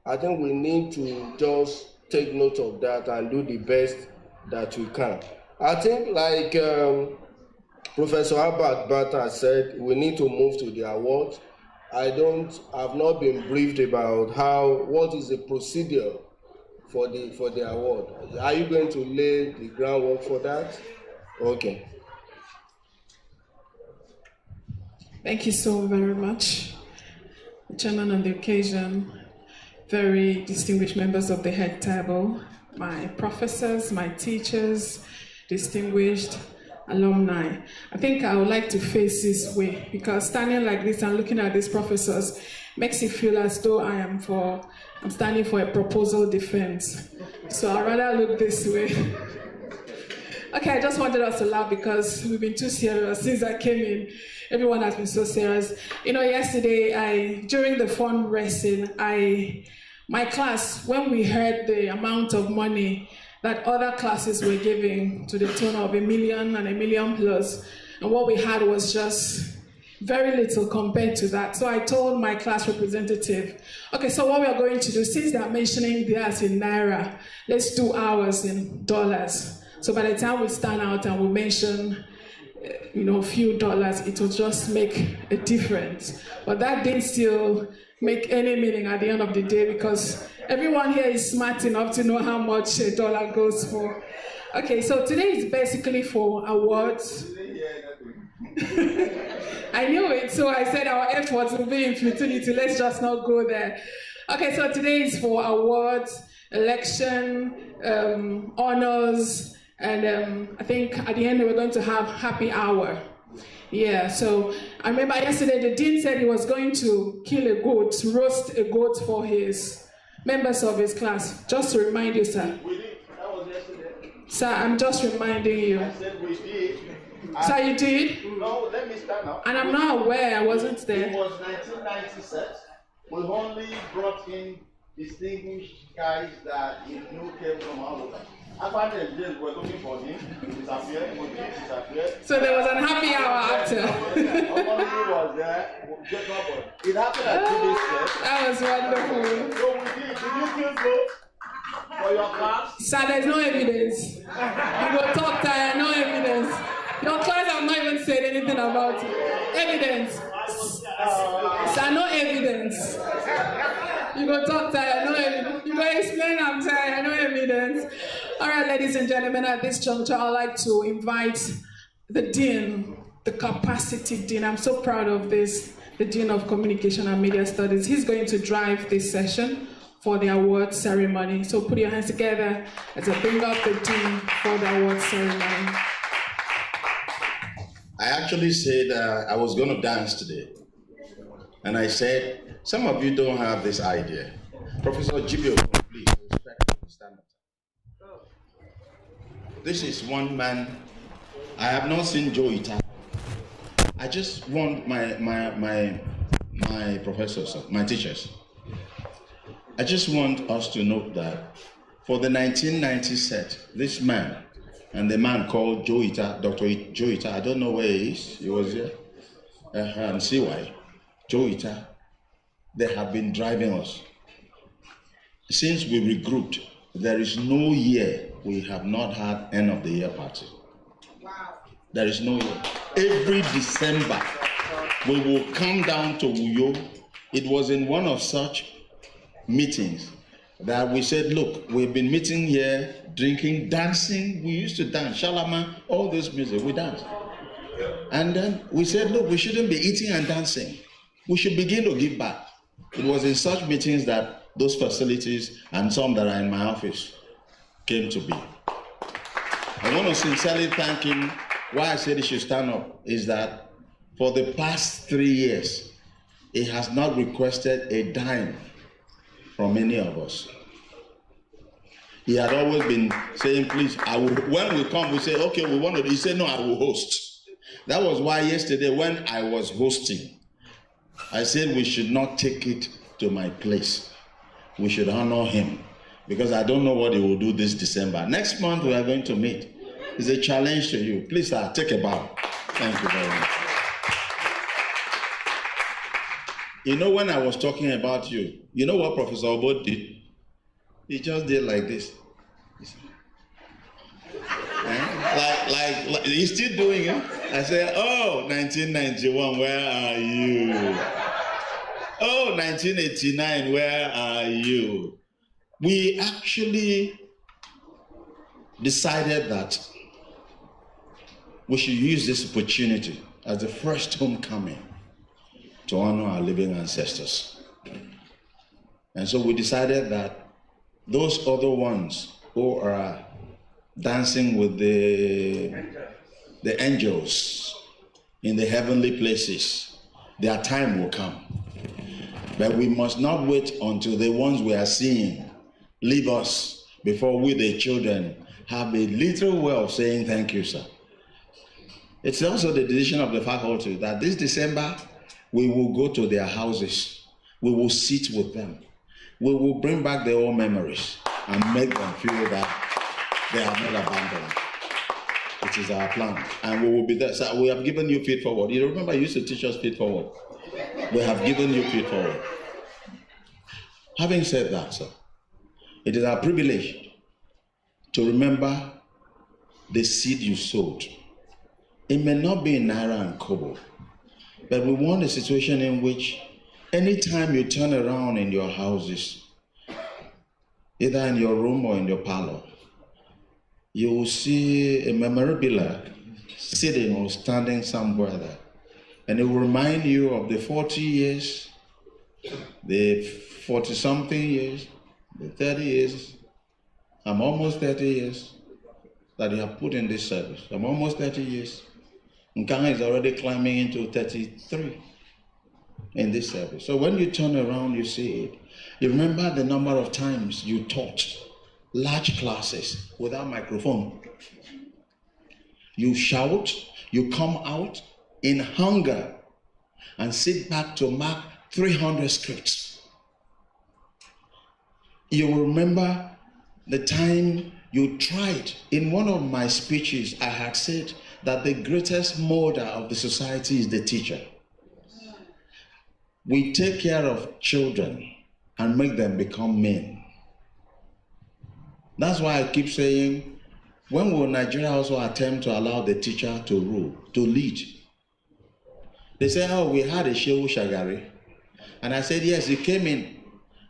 I think we need to just take note of that and do the best that we can. I think like Professor Albert Bata said, we need to move to the awards. I've not been briefed about what is the procedure for the award. Are you going to lay the groundwork for that? Okay. Thank you so very much, Chairman, on the occasion. Very distinguished members of the head table, my professors, my teachers, distinguished alumni. I think I would like to face this way, because standing like this and looking at these professors makes it feel as though I'm standing for a proposal defense. So I'd rather look this way. Okay, I just wanted us to laugh because we've been too serious since I came in. Everyone has been so serious. You know, yesterday, during the fundraising, my class, when we heard the amount of money that other classes were giving to the tune of $1 million and $1 million plus, and what we had was just very little compared to that. So I told my class representative, okay, so what we are going to do, since they are mentioning theirs in Naira, let's do ours in dollars. So by the time we stand out and we mention a few dollars, it will just make a difference. But that didn't still make any meaning at the end of the day, because everyone here is smart enough to know how much a dollar goes for. Okay, so today is basically for awards. I knew it, so I said our efforts will be in futility. Let's just not go there. Okay, so today is for awards, election, honors, and I think at the end we're going to have happy hour. Yeah, so I remember yesterday the dean said he was going to kill a goat, roast a goat for his members of his class. Just to remind you, sir. We did. That was yesterday. Sir, I'm just reminding you. I said we did. Sir, you did? No, let me stand up. And I'm not aware, I wasn't there. It was 1997. We only brought in distinguished guys that you knew came from all over. After the days were looking for him, disappeared. So there was an happy hour after. Was there. It happened at 2 days. That was wonderful. So we did. Did you feel good? For your class? Sir, there's no evidence. You go talk tire, no evidence. Your class have not even said anything about it. Evidence. Sir, no evidence. You go talk tire, no evidence. You go explain, I'm tired, no evidence. All right, ladies and gentlemen, at this juncture, I'd like to invite the Dean, the Capacity Dean. I'm so proud of this, the Dean of Communication and Media Studies. He's going to drive this session for the award ceremony. So put your hands together as I bring up the Dean for the award ceremony. I actually said I was going to dance today. And I said, some of you don't have this idea. Professor Gibio, please respectfully stand up. This is one man. I have not seen Joe Ita. I just want my professors, my teachers. I just want us to note that for the 1990 set, this man and the man called Joe Ita, Dr. Joe Ita, I don't know where he is, he was here, and see why. Joe Ita, they have been driving us. Since we regrouped, there is no year we have not had end of the year party. Wow. There is no year. Every December, we will come down to Uyo. It was in one of such meetings that we said, look, we've been meeting here, drinking, dancing. We used to dance, Shalama, all this music, we dance. And then we said, look, we shouldn't be eating and dancing. We should begin to give back. It was in such meetings that those facilities and some that are in my office came to be. I want to sincerely thank him. Why I said he should stand up is that for the past 3 years, he has not requested a dime from any of us. He had always been saying, please, I will, when we come, we say, okay, we want to, he said, no, I will host. That was why yesterday when I was hosting, I said we should not take it to my place. We should honor him because I don't know what he will do this December. Next month we are going to meet. It's a challenge to you. Please, sir, take a bow. Thank you very much. You know, when I was talking about you, you know what Professor Obo did? He just did like this. Like he's still doing it. I said, oh, 1991, where are you? Oh, 1989, where are you? We actually decided that we should use this opportunity as the first homecoming to honor our living ancestors. And so we decided that those other ones who are dancing with the angels in the heavenly places, their time will come. But we must not wait until the ones we are seeing leave us before we, the children, have a little way of saying thank you, sir. It's also the decision of the faculty that this December, we will go to their houses. We will sit with them. We will bring back their old memories and make them feel that they are not abandoned. It is our plan. And we will be there. So we have given you feed forward. You remember you used to teach us feed forward. We have given you feed forward. Having said that, sir, it is our privilege to remember the seed you sowed. It may not be in Naira and Kobo, but we want a situation in which anytime you turn around in your houses, either in your room or in your parlor, you will see a memorabilia sitting or standing somewhere there. And it will remind you of the 40 years, the 40-something years, the 30 years. I'm almost 30 years that you have put in this service. I'm almost 30 years. Nkanga is already climbing into 33 in this service. So when you turn around, you see it. You remember the number of times you taught large classes without microphone. You shout, you come out in hunger and sit back to mark 300 scripts. You will remember the time you tried. In one of my speeches, I had said that the greatest molder of the society is the teacher. We take care of children and make them become men. That's why I keep saying, when will Nigeria also attempt to allow the teacher to rule, to lead? They say, oh, we had a Shehu Shagari. And I said, yes, he came in.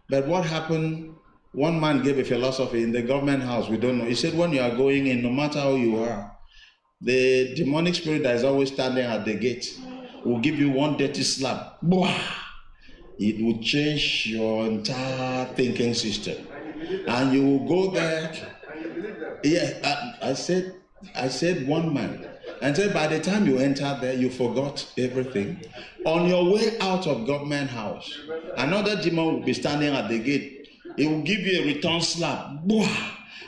But what happened? One man gave a philosophy in the government house, we don't know. He said, when you are going in, no matter how you are, the demonic spirit that is always standing at the gate will give you one dirty slap. It will change your entire thinking system. And you will go there. Yeah, I said one man. And said by the time you enter there, you forgot everything. On your way out of government house, another demon will be standing at the gate. It will give you a return slap.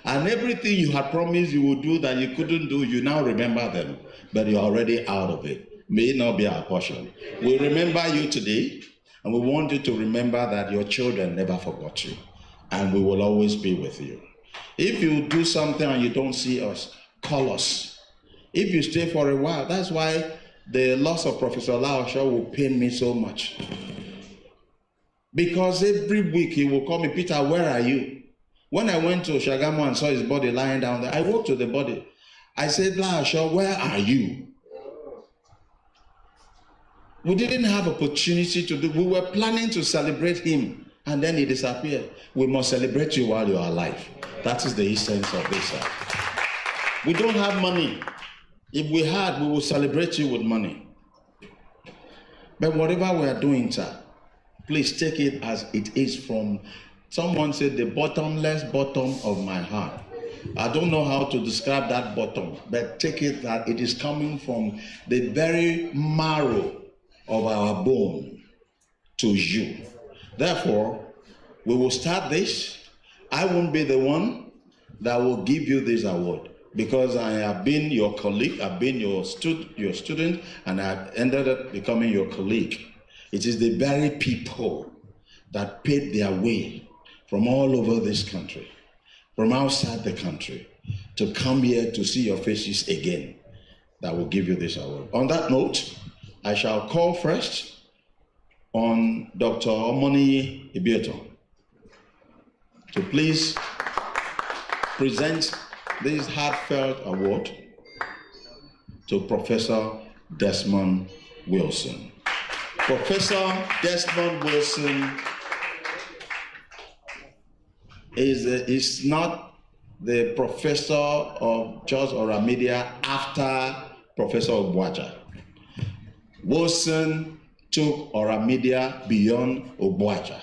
And everything you had promised you would do that you couldn't do, you now remember them. But you're already out of it. May it not be our portion. We remember you today, and we want you to remember that your children never forgot you. And we will always be with you. If you do something and you don't see us, call us. If you stay for a while, that's why the loss of Professor Laosha will pain me so much. Because every week he will call me, Peter, where are you? When I went to Shagamu and saw his body lying down there, I walked to the body. I said, Laosha, where are you? We didn't have opportunity to do. We were planning to celebrate him, and then he disappeared. We must celebrate you while you are alive. That is the essence of this. We don't have money. If we had, we will celebrate you with money. But whatever we are doing, sir, please take it as it is from, someone said, the bottomless bottom of my heart. I don't know how to describe that bottom, but take it that it is coming from the very marrow of our bone to you. Therefore, we will start this. I won't be the one that will give you this award, because I have been your colleague, I've been your student, and I've ended up becoming your colleague. It is the very people that paid their way from all over this country, from outside the country, to come here to see your faces again, that will give you this award. On that note, I shall call first on Dr. Omoni Ibieto to please present this heartfelt award to Professor Desmond Wilson. Professor Desmond Wilson is not the professor of Jos Oramedia after Professor Ogbuaja. Wilson took Oramedia beyond Ogbuaja.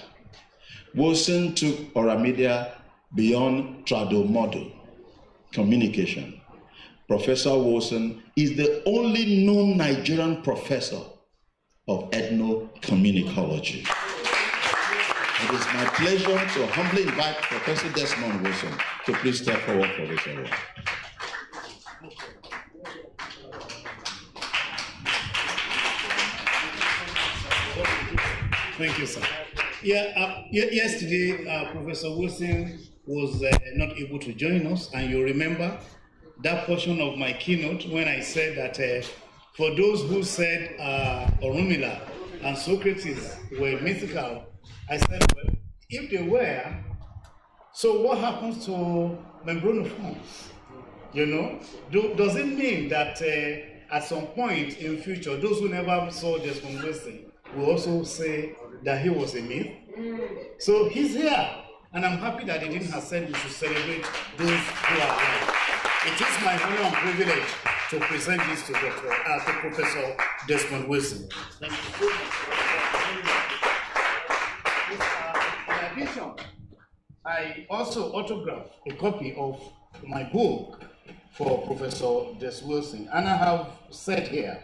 Wilson took Oramedia beyond Tradomado communication. Professor Wilson is the only known Nigerian professor of ethno-communicology. It is my pleasure to humbly invite Professor Desmond Wilson to please step forward for this award. Thank you, sir. Yesterday, Professor Wilson was not able to join us, and you remember that portion of my keynote when I said that for those who said Orunmila and Socrates were mythical, I said, well, if they were, so what happens to membranoforms? You know, does it mean that at some point in future, those who never saw Desmond Wilson will also say that he was a myth? So he's here, and I'm happy that the Dean has said we should celebrate those who are alive. It is my honor and privilege to present this to Professor Desmond Wilson. Thank you. In addition, I also autographed a copy of my book for Professor Des Wilson, and I have said here,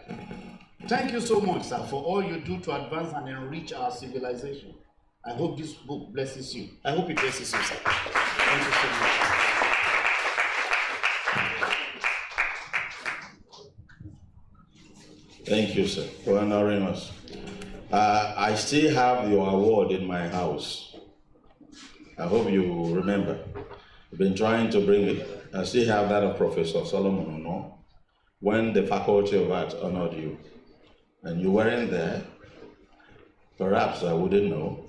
thank you so much, sir, for all you do to advance and enrich our civilization. I hope this book blesses you. I hope it blesses you, sir. Thank you so much. Thank you, sir, for honoring us. I still have your award in my house. I hope you remember. I've been trying to bring it. I still have that of Professor Solomon Ono, when the Faculty of Arts honored you. And you weren't there. Perhaps I wouldn't know.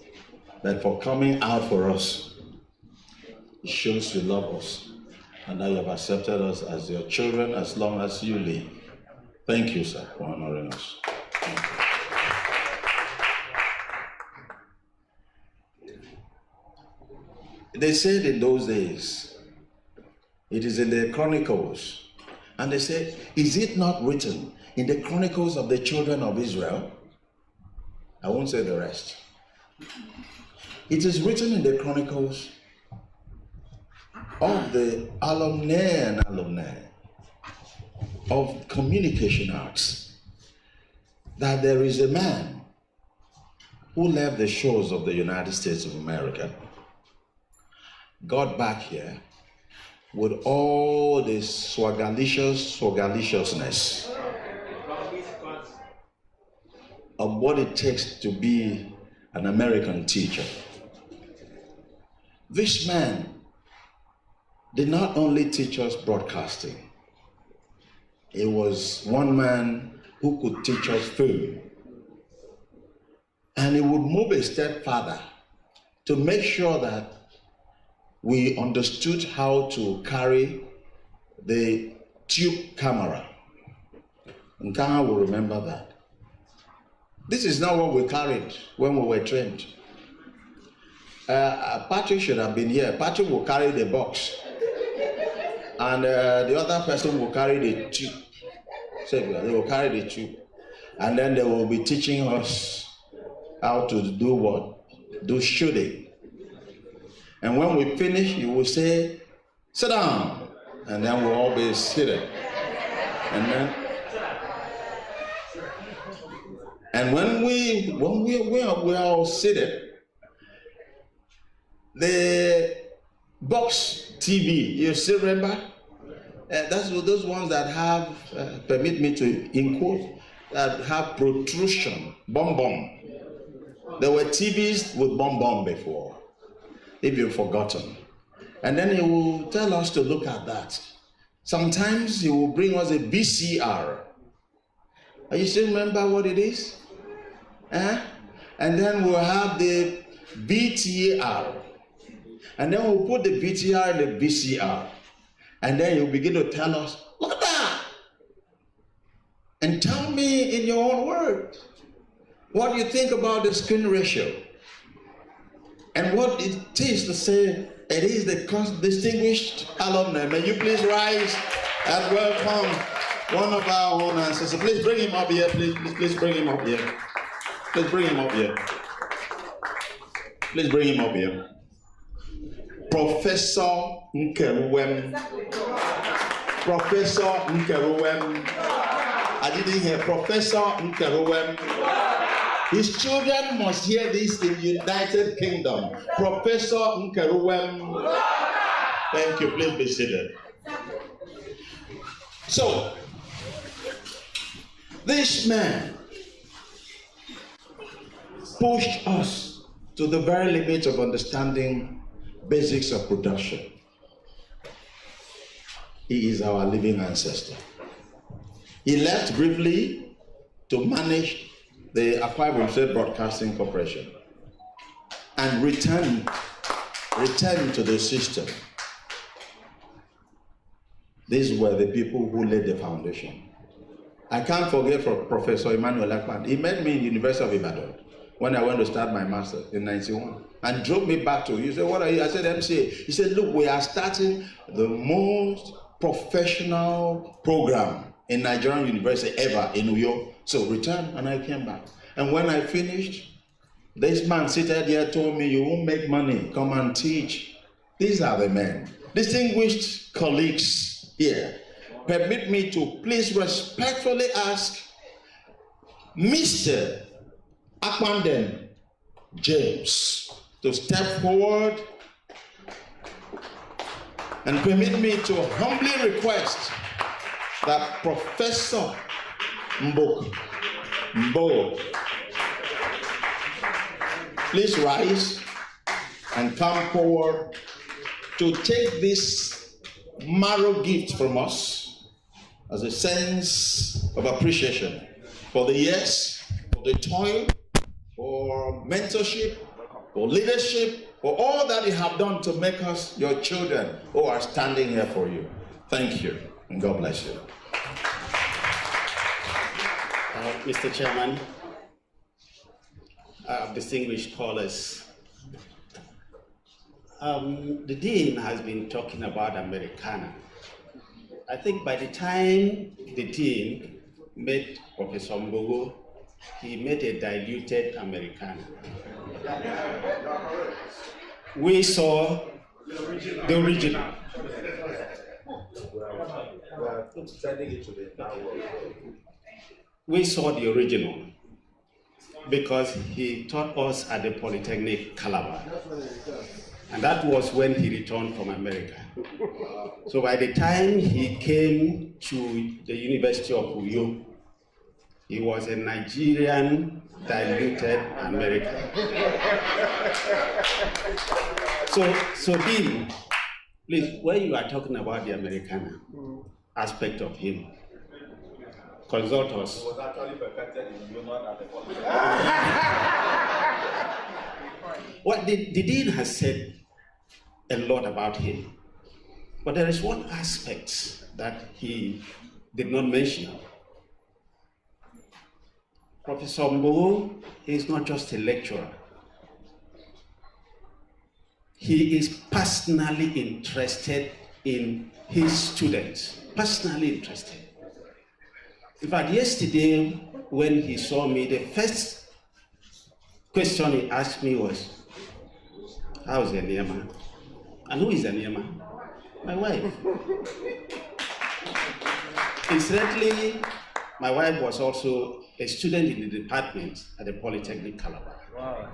But for coming out for us, It shows you love us and that you have accepted us as your children as long as you live. Thank you, sir, for honoring us. They said in those days, it is in the Chronicles, and they said, is it not written in the Chronicles of the children of Israel? I won't say the rest. It is written in the Chronicles of the alumni of communication arts that there is a man who left the shores of the United States of America, got back here with all this swagalicious of what it takes to be an American teacher. This man did not only teach us broadcasting, he was one man who could teach us film. And he would move a step further to make sure that we understood how to carry the tube camera. And Ghana will remember that. This is not what we carried when we were trained. Patrick should have been here. Patrick will carry the box. And the other person will carry the tube. So they will carry the tube. And then they will be teaching us how to do what? Do shooting. And when we finish, you will say, sit down. And then we'll all be seated. And when we are all seated, the box TV, you still remember? That's those ones that have, permit me to quote, that have protrusion, bomb. There were TVs with bomb before, if you've forgotten. And then he will tell us to look at that. Sometimes he will bring us a VCR. You still remember what it is? And then we'll have the VTR. And then we'll put the VTR in the VCR. And then you'll begin to tell us, look at that. And tell me in your own words, what do you think about the screen ratio? And what it is to say, it is the distinguished alumni. May you please rise and welcome one of our own ancestors. Please bring him up here, please bring him up here. Please bring him up here. Please bring him up here. Professor Nkeruwem. Professor Nkeruwem. I didn't hear Professor Nkeruwem. His children must hear this in the United Kingdom. Professor Nkeruwem. Thank you. Please be seated. So, this man pushed us to the very limit of understanding basics of production. He is our living ancestor. He left briefly to manage the Akwa Ibom State Broadcasting Corporation and returned to the system. These were the people who laid the foundation. I can't forget Professor Emmanuel Akpan. He met me in the University of Ibadan when I went to start my master's in 91 and drove me back to, he said, what are you? I said, MCA. He said, look, we are starting the most professional program in Nigerian University ever in New York. So return, and I came back. And when I finished, this man seated here told me, you won't make money, come and teach. These are the men. Distinguished colleagues here, permit me to please respectfully ask Mr. Akpanden James to step forward and permit me to humbly request that Professor Mbo please rise and come forward to take this marrow gift from us as a sense of appreciation for the years, for the toil, for mentorship, for leadership, for all that you have done to make us your children who are standing here for you. Thank you, and God bless you. Mr. Chairman, distinguished callers, the Dean has been talking about Americana. I think by the time the Dean met Professor Mbogo, he made a diluted Americana. We saw the original. We saw the original because he taught us at the Polytechnic Calabar. And that was when he returned from America. So by the time he came to the University of Uyo, he was a Nigerian diluted American. So Dean, please, when you are talking about the Americana aspect of him, consult us. It was actually perfected in Uyo, not at the Polytechnic. What the Dean has said a lot about him, but there is one aspect that he did not mention. Professor Mbogo is not just a lecturer. He is personally interested in his students, personally interested. In fact, yesterday when he saw me, the first question he asked me was, "How's Eniema?" And who is Eniema? My wife. Incidentally, my wife was also a student in the department at the Polytechnic Calabar. Wow.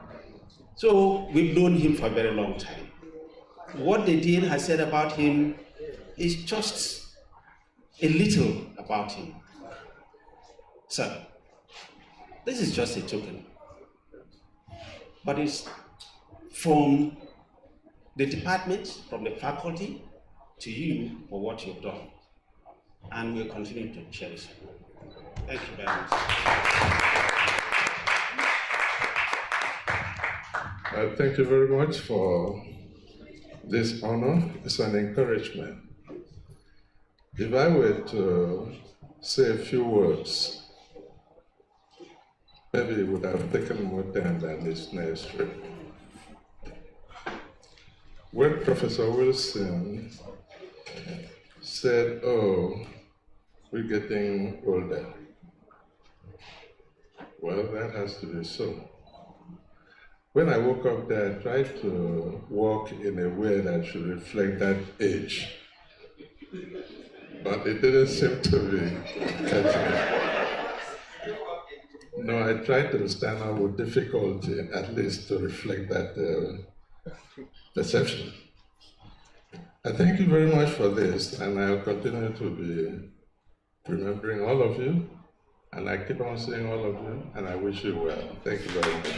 So we've known him for a very long time. What the Dean has said about him is just a little about him. So, this is just a token. But it's from the department, from the faculty, to you for what you've done. And we'll continue to cherish it. Thank you very much. Thank you very much for this honor. It's an encouragement. If I were to say a few words, maybe it would have taken more time than is necessary. When Professor Wilson said, "Oh, we're getting older," well, that has to be so. When I woke up there, I tried to walk in a way that should reflect that age, but it didn't seem to be catching. No, I tried to stand up with difficulty, at least to reflect that perception. I thank you very much for this, and I'll continue to be remembering all of you, and I keep on seeing all of you, and I wish you well. Thank you very much.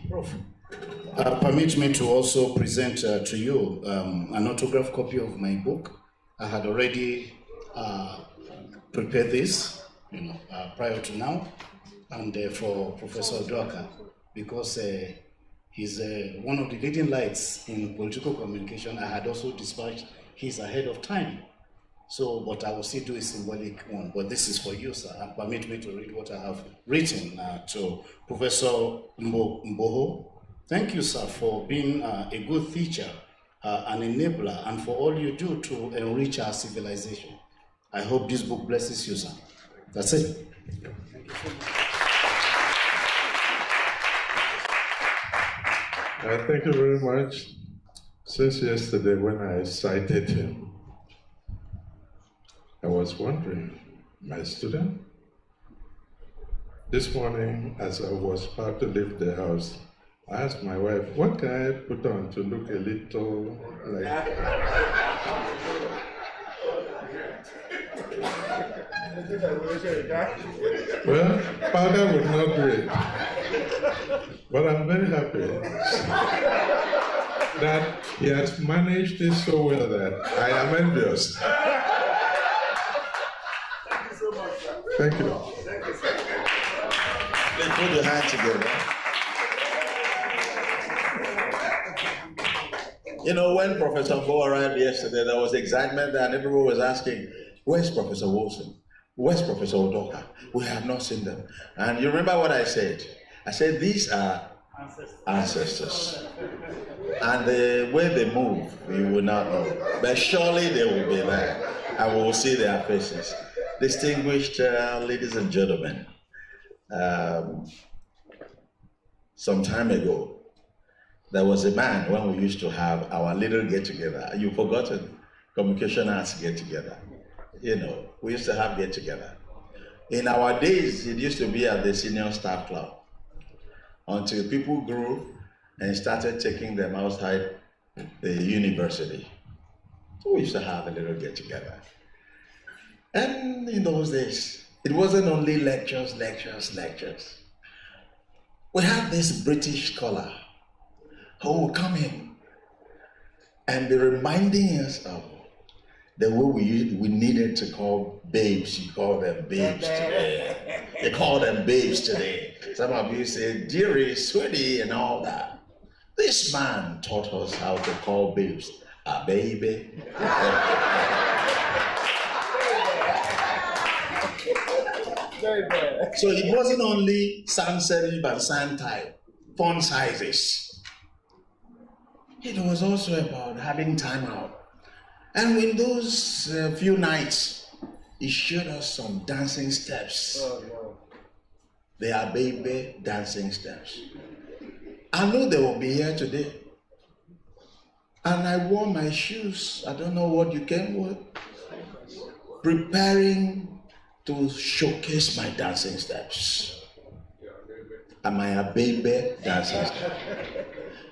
Prof, permit me to also present to you an autographed copy of my book. I had already prepared this, prior to now, and for Professor Dwaka, because he's one of the leading lights in political communication. I had also dispatched his ahead of time. So, but I will still do a symbolic one. But this is for you, sir. And permit me to read what I have written to Professor Mbogo. Thank you, sir, for being a good teacher, an enabler, and for all you do to enrich our civilization. I hope this book blesses you, sir. That's it. Thank you so much. Thank you very much. Since yesterday when I cited him, I was wondering, my student? This morning, as I was about to leave the house, I asked my wife, what can I put on to look a little like... Well, powder would not do it. But I'm very happy that he has managed it so well that I am envious. Thank you. Please put your hands together. You know, when Professor Bo arrived yesterday, there was excitement and everyone was asking, where's Professor Wilson? Where's Professor Udoka? We have not seen them. And you remember what I said? I said, these are ancestors. And the way they move, you will not know. But surely they will be there. And we will see their faces. Distinguished ladies and gentlemen, some time ago, there was a man when we used to have our little get-together. You've forgotten, communication arts get-together. You know, we used to have get-together. In our days, it used to be at the senior staff club until people grew and started taking them outside the university. So we used to have a little get-together. And in those days, it wasn't only lectures. We had this British scholar who would come in and be reminding us of the way we needed to call babes. You call them babes today. They call them babes today. Some of you say, dearie, sweetie, and all that. This man taught us how to call babes a baby. So it wasn't only sans serif and sans type, font sizes. It was also about having time out. And in those few nights, he showed us some dancing steps. Oh, no. They are baby dancing steps. I know they will be here today. And I wore my shoes. I don't know what you came with. Preparing to showcase my dancing steps. Am I a baby dancing steps?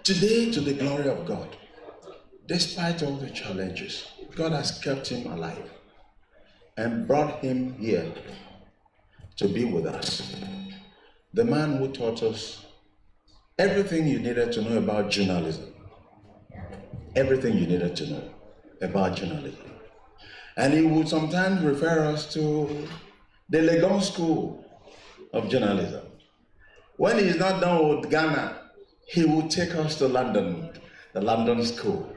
Today, to the glory of God, despite all the challenges, God has kept him alive and brought him here to be with us. The man who taught us everything you needed to know about journalism. Everything you needed to know about journalism. And he would sometimes refer us to the Legon School of Journalism. When he's not done with Ghana, he would take us to London, the London School.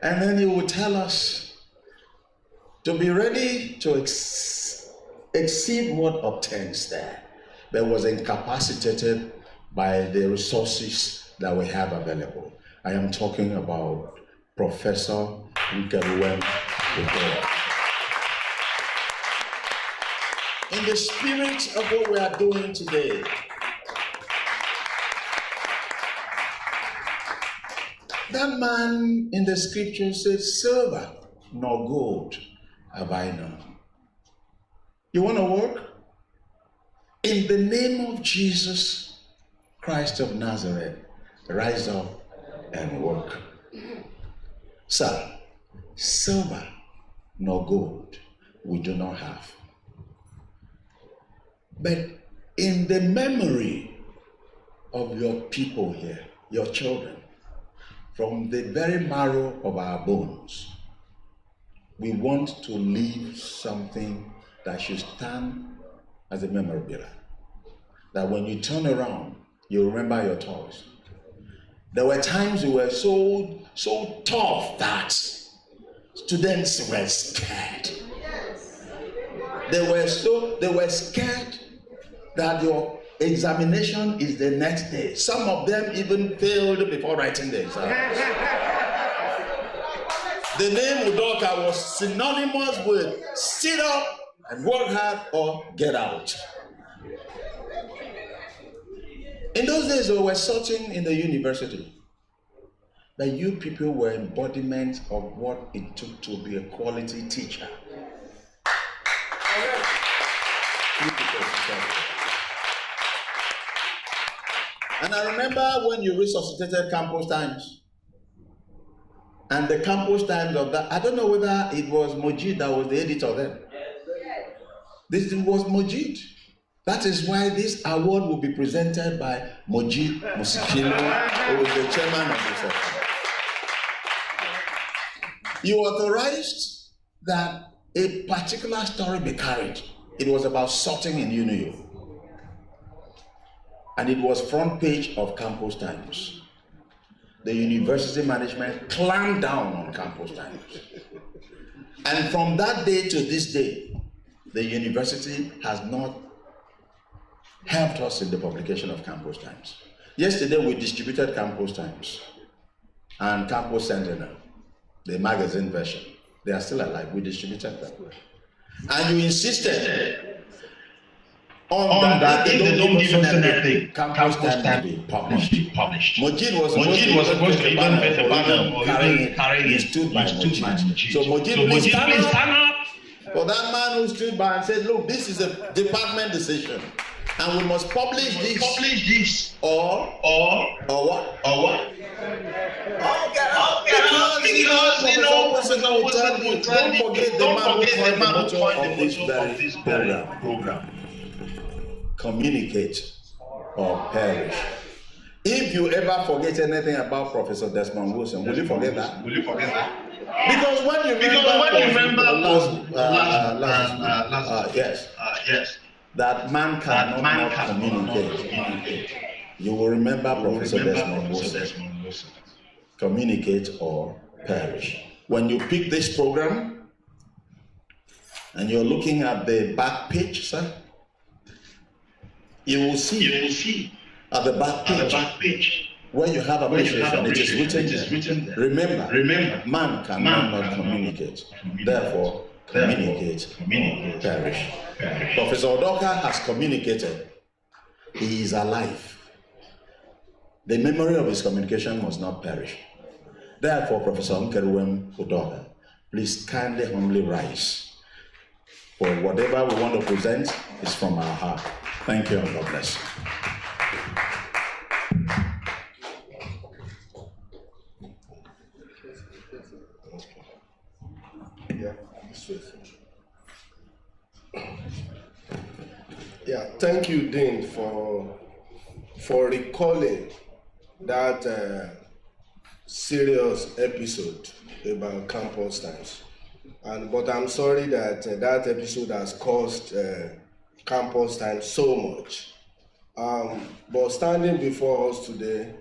And then he would tell us to be ready to exceed what obtains there, but was incapacitated by the resources that we have available. I am talking about Professor Nkeruwem. In the spirit of what we are doing today, that man in the scripture says, silver nor gold have I known. You want to work? In the name of Jesus Christ of Nazareth, rise up and work. Sir, silver nor gold we do not have. But in the memory of your people here, your children, from the very marrow of our bones, we want to leave something that should stand as a memorabilia. That when you turn around, you remember your toys. There were times we were so tough that students were scared. They were scared that your examination is the next day. Some of them even failed before writing the exam. The name Udoka was synonymous with sit up and work hard or get out. In those days, we were searching in the university. But you people were embodiments of what it took to be a quality teacher. And I remember when you resuscitated Campus Times. And the Campus Times of that, I don't know whether it was Mojid that was the editor then. This was Mojid. That is why this award will be presented by Mojid Musikilo, who is the chairman of the section. You authorized that a particular story be carried. It was about sorting in UNIU. and it was front page of Campus Times. The university management clamped down on Campus Times. And from that day to this day, the university has not helped us in the publication of Campus Times. Yesterday, we distributed Campus Times and Campus Sentinel, the magazine version. They are still alive. We distributed them. And you insisted on that they don't give us anything. Campus Times be published. Mojid was supposed to even make the banner carrying it. He stood by Mojid. So Mojid, please stand up for that man who stood by and said, look, this is a department decision. And we must publish this. Or what? Don't forget the man who coined this program. Communicate or perish. If you ever forget anything about Professor Desmond Wilson, will you forget that? Because when you remember that man cannot communicate, you will remember Professor Desmond Wilson. Communicate or perish. When you pick this program and you're looking at the back page, sir, you will see at the back page where you have appreciation, it is written there. Remember, man cannot communicate. Therefore, communicate, perish. Professor Udoka has communicated. He is alive. The memory of his communication must not perish. Therefore, Professor Nkeruwem Udoka, please kindly, humbly rise. For whatever we want to present is from our heart. Thank you and God bless Yeah, thank you, Dean, for recalling that serious episode about Campus Times. But I'm sorry that that episode has caused Campus Times so much. But standing before us today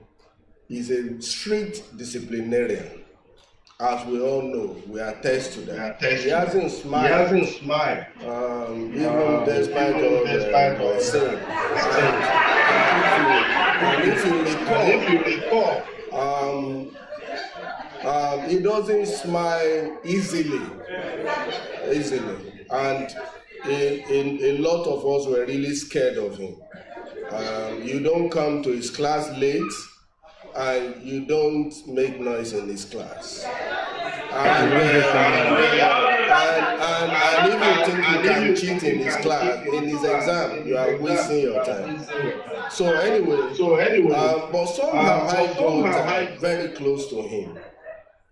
is a strict disciplinarian. As we all know, we attest to that. He hasn't smiled. Even despite all sin. And if you recall, he doesn't smile easily. And a lot of us were really scared of him. You don't come to his class late, and you don't make noise in his class. And if you think you can cheat in his class, in his exam, you are wasting your time. So anyway, but somehow I got very close to him.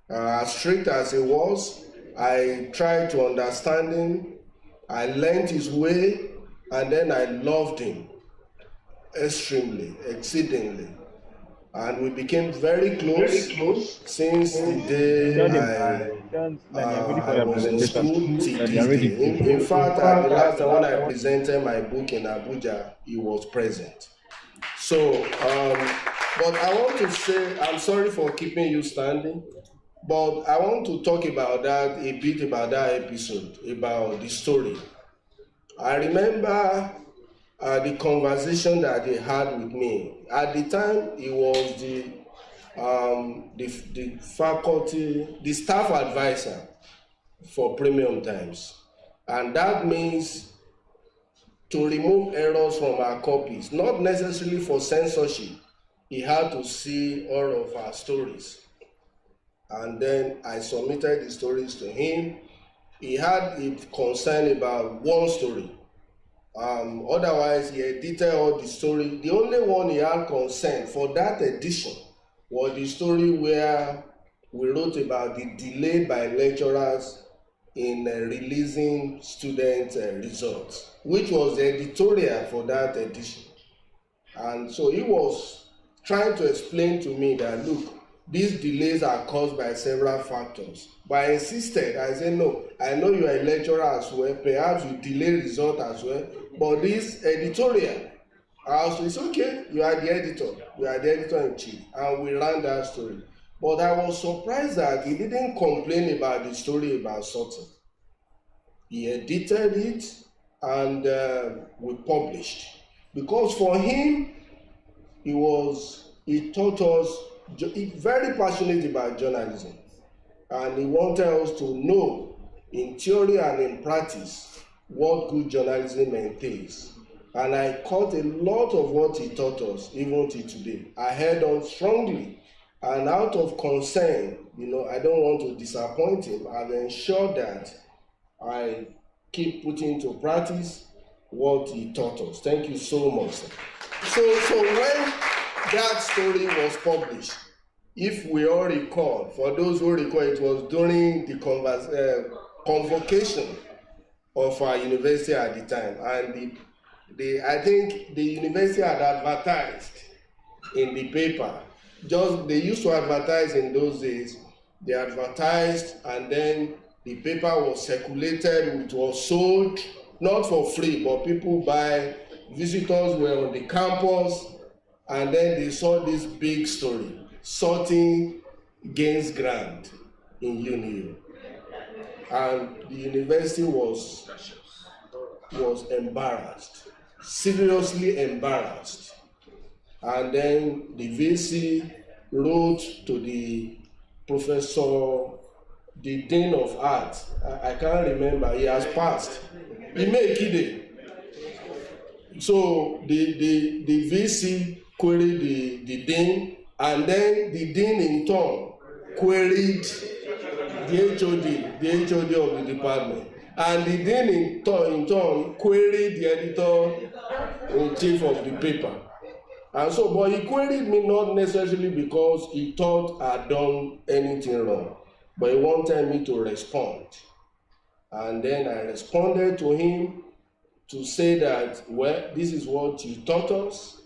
As strict as he was, I tried to understand him. I learned his way, and then I loved him extremely, exceedingly. And we became very close since the day I was in school till this day. In fact, at the last time when I presented my book in Abuja, he was present. So, but I want to say, I'm sorry for keeping you standing, but I want to talk about that, a bit about that episode, about the story. I remember the conversation that he had with me. At the time, he was the faculty, the staff advisor for Premium Times. And that means to remove errors from our copies, not necessarily for censorship. He had to see all of our stories. And then I submitted the stories to him. He had a concern about one story. Otherwise, he edited all the story. The only one he had concern for that edition was the story where we wrote about the delay by lecturers in releasing student results, which was the editorial for that edition. And so he was trying to explain to me that, look, these delays are caused by several factors. But I insisted, I said, no, I know you are a lecturer as well, perhaps you delay result as well, but this editorial It's okay, you are the editor. You are the editor-in-chief. And we ran that story. But I was surprised that he didn't complain about the story about sorting. He edited it and we published. Because for him, he taught us, very passionate about journalism. And he wanted us to know in theory and in practice what good journalism entails. And I caught a lot of what he taught us, even till today. I held on strongly, and out of concern, I don't want to disappoint him. I've ensured that I keep putting into practice what he taught us. Thank you so much, sir. So when that story was published, if we all recall, for those who recall, it was during the convocation of our university at the time, and I think the university had advertised in the paper. They used to advertise in those days. They advertised, and then the paper was circulated. It was sold, not for free, but people buy. Visitors were on the campus, and then they saw this big story: sorting gains grant in UNIO. And the university was embarrassed, seriously embarrassed. And then the VC wrote to the professor, the Dean of Art. I can't remember, he has passed. Imekide. So the VC queried the Dean, and then the Dean in turn queried the HOD of the department. And the Dean in turn queried the editor-in-chief of the paper. And so, but he queried me not necessarily because he thought I'd done anything wrong, but he wanted me to respond. And then I responded to him to say that, well, this is what you taught us,